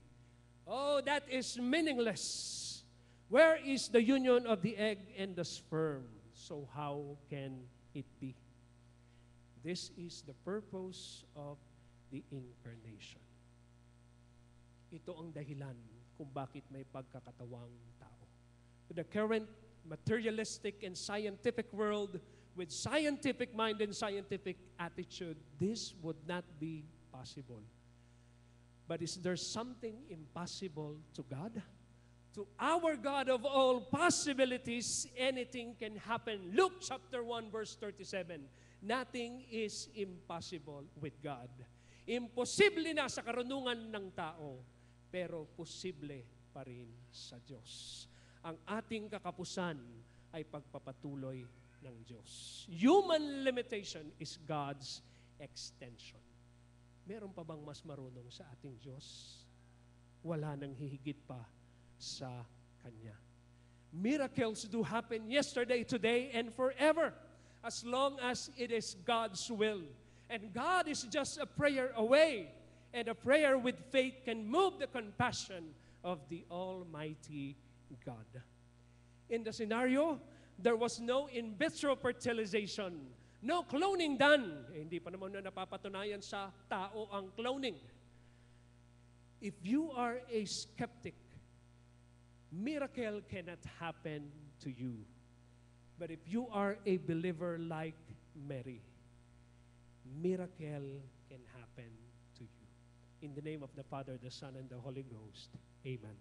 Oh, that is meaningless. Where is the union of the egg and the sperm? So how can it be? This is the purpose of the incarnation. Ito ang dahilan kung bakit may pagkakatawang tao. To the current materialistic and scientific world, with scientific mind and scientific attitude, this would not be possible. But is there something impossible to God? To our God of all possibilities, anything can happen. Luke chapter 1 verse 37, nothing is impossible with God. Imposible na sa karunungan ng tao, pero posible pa rin sa Diyos. Ang ating kakapusan ay pagpapatuloy ng Diyos. Human limitation is God's extension. Meron pa bang mas marunong sa ating Diyos? Wala nang hihigit pa sa Kanya. Miracles do happen yesterday, today, and forever, as long as it is God's will. And God is just a prayer away, and a prayer with faith can move the compassion of the Almighty God. In the scenario, there was no in vitro fertilization, no cloning done. Hindi pa naman na napapatunayan sa tao ang cloning. If you are a skeptic, miracle cannot happen to you. But if you are a believer like Mary, miracle can happen to you. In the name of the Father, the Son, and the Holy Ghost. Amen.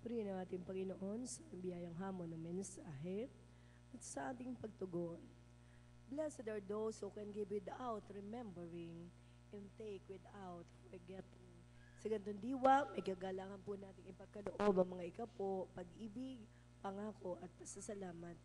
Purihin ang ating Panginoon sa biyayang hamon ng mensahe at sa ating pagtugon. Blessed are those who can give without remembering and take without forgetting. Sa ganitong diwa, may kagalangan po natin ipagkaloob ang mga ikapo, pag-ibig, pangako at pasasalamat.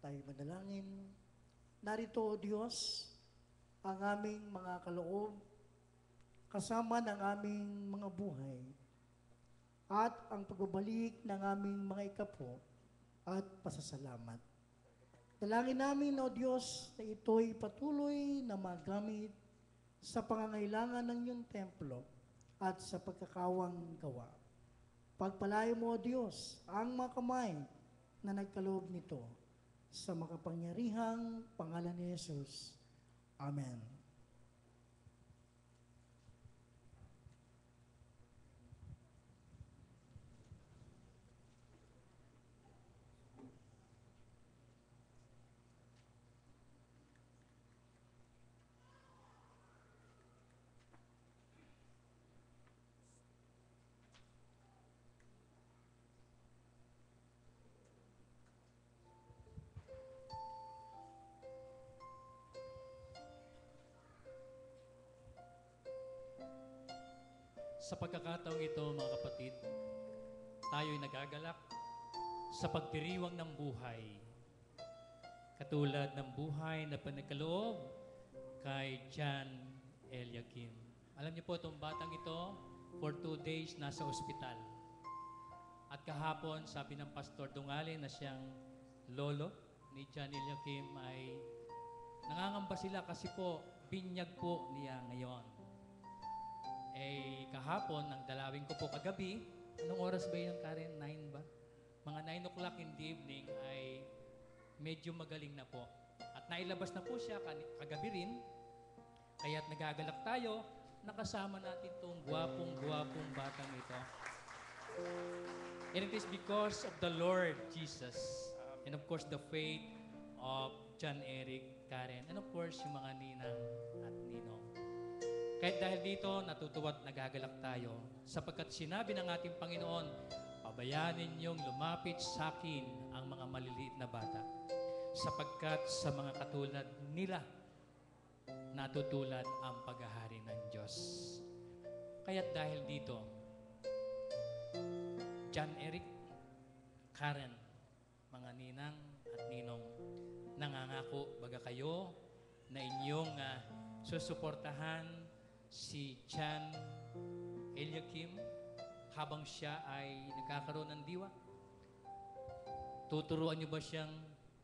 Tayo manalangin. Narito, O Diyos, ang aming mga kaloob, kasama ng aming mga buhay, at ang pagbabalik ng aming mga ikapo at pasasalamat. Dalangin namin, O Diyos, na ito'y patuloy na magamit sa pangangailangan ng iyong templo at sa pagkakawang gawa. Pagpalayo mo, O Diyos, ang mga kamay na nagkaloob nito sa makapangyarihang pangalan ni Jesus. Amen. Sa pagkakataong ito, mga kapatid, tayo'y nagagalak sa pagdiriwang ng buhay. Katulad ng buhay na pinagkaloob kay John Eliakim. Alam niyo po, itong batang ito, for 2 days nasa ospital. At kahapon, sabi ng Pastor Dungali na siyang lolo ni John Eliakim ay Nangangamba sila kasi po, binyag po niya ngayon. Kahapon, nang dalawin ko po kagabi, anong oras ba yun, Karen? 9 ba? Mga 9 o'clock in the evening ay medyo magaling na po. At nailabas na po siya kagabi rin. Kaya't nagagalak tayo, nakasama natin itong gwapong-gwapong batang ito. And it is because of the Lord Jesus. And of course, the faith of John Eric, Karen, and of course, yung mga ninang at ninong. Kahit dahil dito, natutuwa at nagagalak tayo sapagkat sinabi ng ating Panginoon, pabayaan ninyong lumapit sa akin ang mga maliliit na bata sapagkat sa mga katulad nila natutulad ang paghahari ng Diyos. Kaya't dahil dito, John Eric, Karen, mga ninang at ninong, nangangako baga kayo na inyong susuportahan si John Eliakim habang siya ay nagkakaroon ng diwa? Tuturuan niyo ba siyang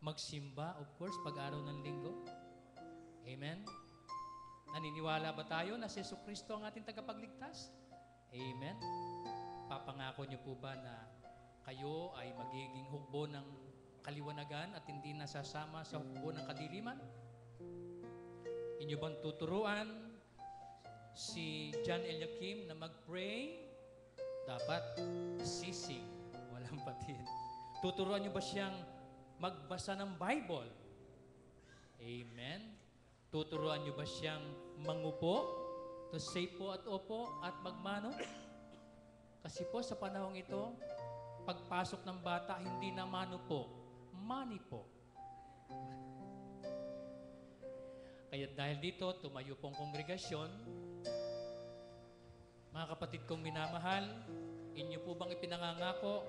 magsimba, of course, pag-araw ng linggo? Amen? Naniniwala ba tayo na si Jesucristo ang ating tagapagligtas? Amen? Papangako niyo po ba na kayo ay magiging hukbo ng kaliwanagan at hindi nasasama sa hukbo ng kadiliman? Inyo bang tuturuan si John Eliakim na mag-pray? Dapat sisig, walang patid. Tuturuan niyo ba siyang magbasa ng Bible? Amen? Tuturuan niyo ba siyang mangupo? To say po at opo at magmano? Kasi po sa panahong ito, pagpasok ng bata, hindi na mano po, money po. Kaya dahil dito, tumayo pong kongregasyon. Mga kapatid kong minamahal, inyo po bang ipinangangako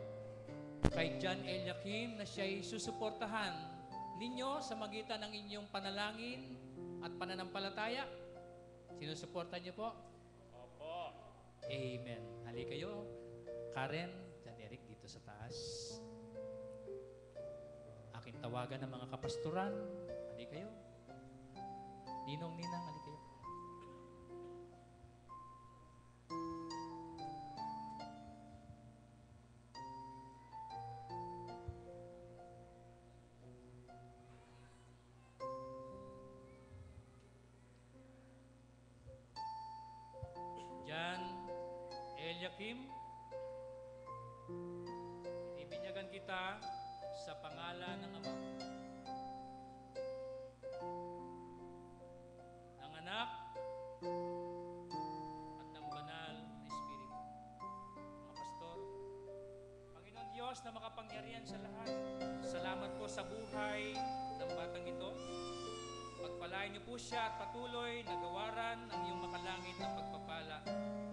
kay John Eliakim na siya'y susuportahan ninyo sa magitan ng inyong panalangin at pananampalataya? Sinusuportan niyo po? Opo. Amen. Hali kayo, Karen, John Eric, dito sa taas. Aking tawagan ng mga kapastoran. Hali kayo. Ninong, ninang, hali kayo. John Eliakim, ibinyagan kita sa pangalan ng Ama, ng Anak, at ng Banal na Espiritu. Mga pastor, Panginoon Diyos na makapangyarihan sa lahat, salamat po sa buhay ng batang ito. Pagpalain niyo po siya at patuloy na gawaran ang iyong makalangit na pagpapala.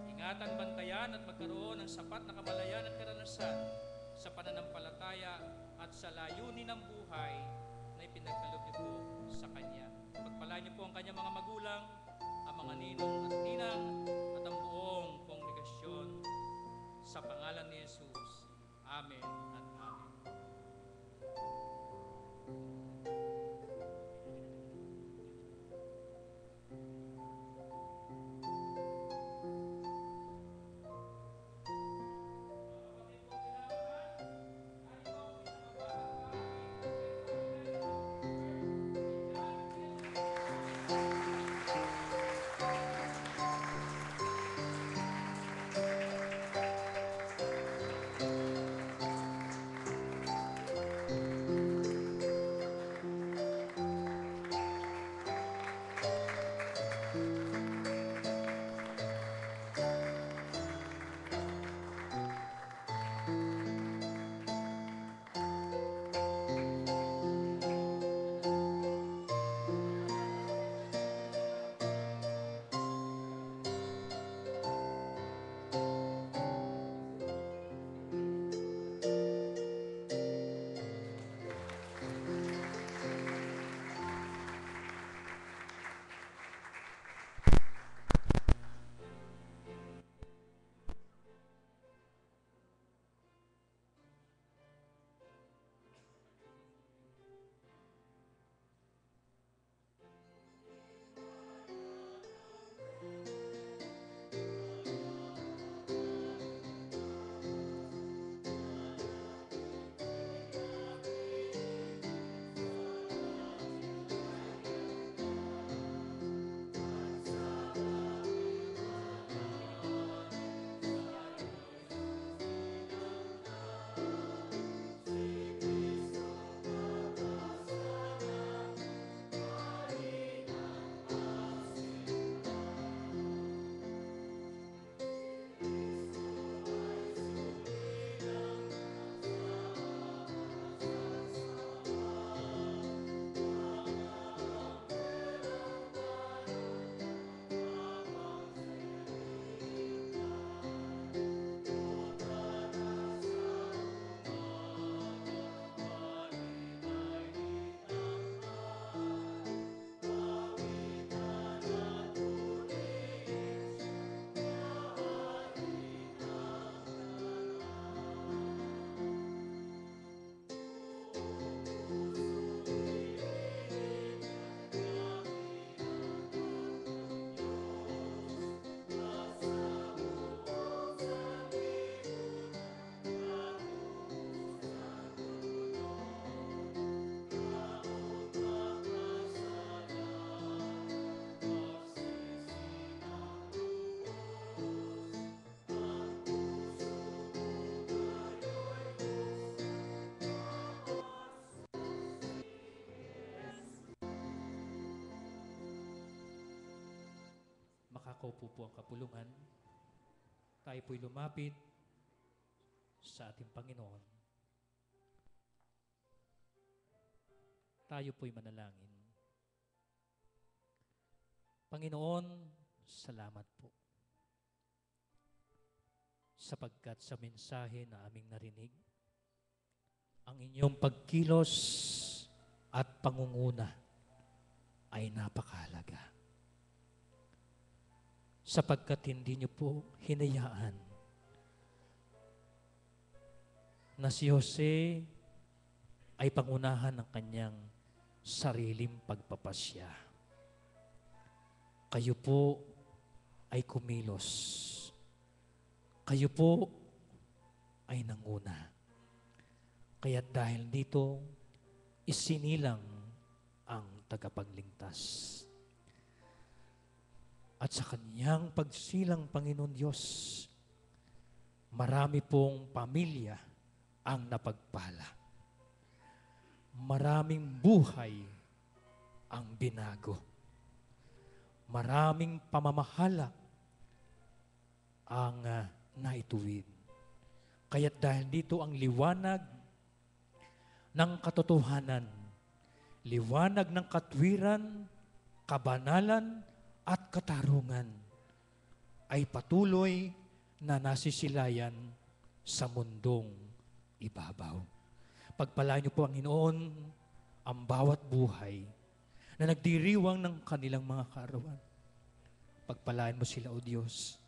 Ingatan, bantayan at magkaroon ng sapat na kamalayan at karanasan sa pananampalataya at sa layunin ng buhay na ipinagkaloob niyo po sa Kanya. Pagpalain niyo po ang Kanyang mga magulang, ang mga ninong at ninang at ang buong kongregasyon sa pangalan ni Jesus. Amen at amen. nakakaupo po ang kapulungan, tayo po'y lumapit sa ating Panginoon. Tayo po'y manalangin. Panginoon, salamat po sapagkat sa mensahe na aming narinig, ang inyong pagkilos at pangunguna ay napakahalaga. Sapagkat hindi niyo po hinayaan na si Jose ay pangunahan ng kanyang sariling pagpapasya. Kayo po ay kumilos. Kayo po ay nanguna. Kaya dahil dito, isinilang ang tagapagligtas. At sa kanyang pagsilang, Panginoon Diyos, marami pong pamilya ang napagpala. Maraming buhay ang binago. Maraming pamamahala ang naituwid. Kaya't dahil dito ang liwanag ng katotohanan, liwanag ng katwiran, kabanalan, at katarungan ay patuloy na nasisilayan sa mundong ibabaw. Pagpalain niyo po ang Panginoon ang bawat buhay na nagdiriwang ng kanilang mga kaarawan. Pagpalain mo sila, O Diyos.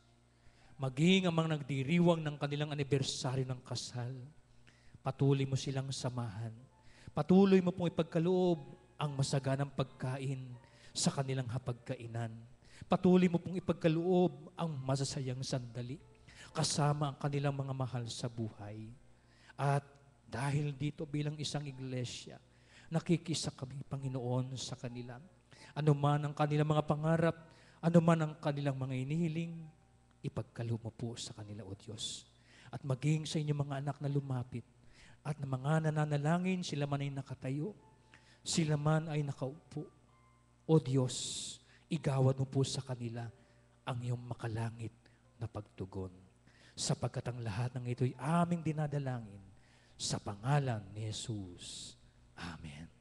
Maging ang mga nagdiriwang ng kanilang anibersaryo ng kasal, patuloy mo silang samahan. Patuloy mo pong ipagkaloob ang masaganang pagkain sa kanilang hapagkainan. Patuloy mo pong ipagkaloob ang masasayang sandali kasama ang kanilang mga mahal sa buhay. At dahil dito bilang isang iglesia, nakikisa kami, Panginoon, sa kanila. Ano man ang kanilang mga pangarap, ano man ang kanilang mga inihiling, ipagkaloob mo po sa kanila, O Diyos. At maging sa inyong mga anak na lumapit, at na mga nananalangin, sila man ay nakatayo, sila man ay nakaupo. O Diyos, igawad mo po sa kanila ang iyong makalangit na pagtugon. Sapagkat ang lahat ng ito'y aming dinadalangin sa pangalan ni Jesus. Amen.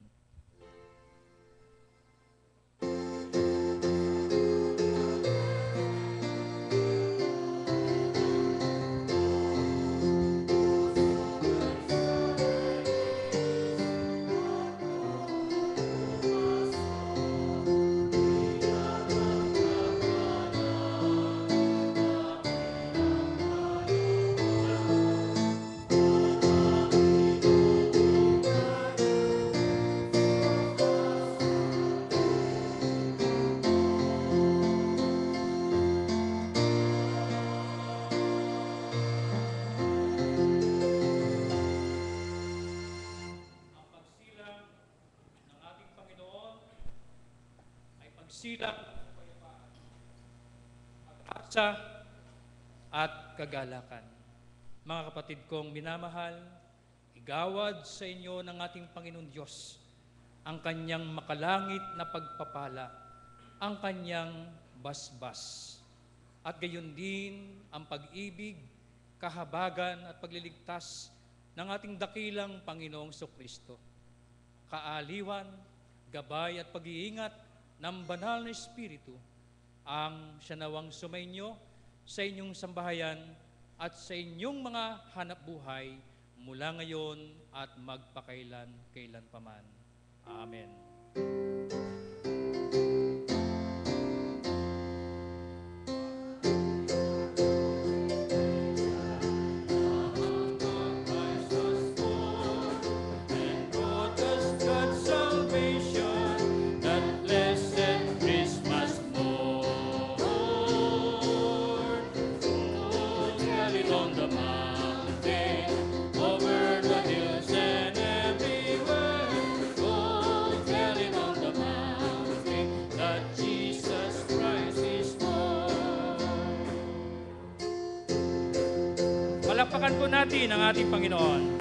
Silang pag-asa at kagalakan. Mga kapatid kong minamahal, igawad sa inyo ng ating Panginoon Diyos ang kanyang makalangit na pagpapala, ang kanyang basbas, at gayon din ang pag-ibig, kahabagan at pagliligtas ng ating dakilang Panginoong Kristo. Kaaliwan, gabay at pag-iingat ng banal na Espiritu ang siya nawang sumainyo sa inyong sambahayan at sa inyong mga hanapbuhay mula ngayon at magpakailan-kailan paman. Amen. Palakpakan po natin ang ating Panginoon.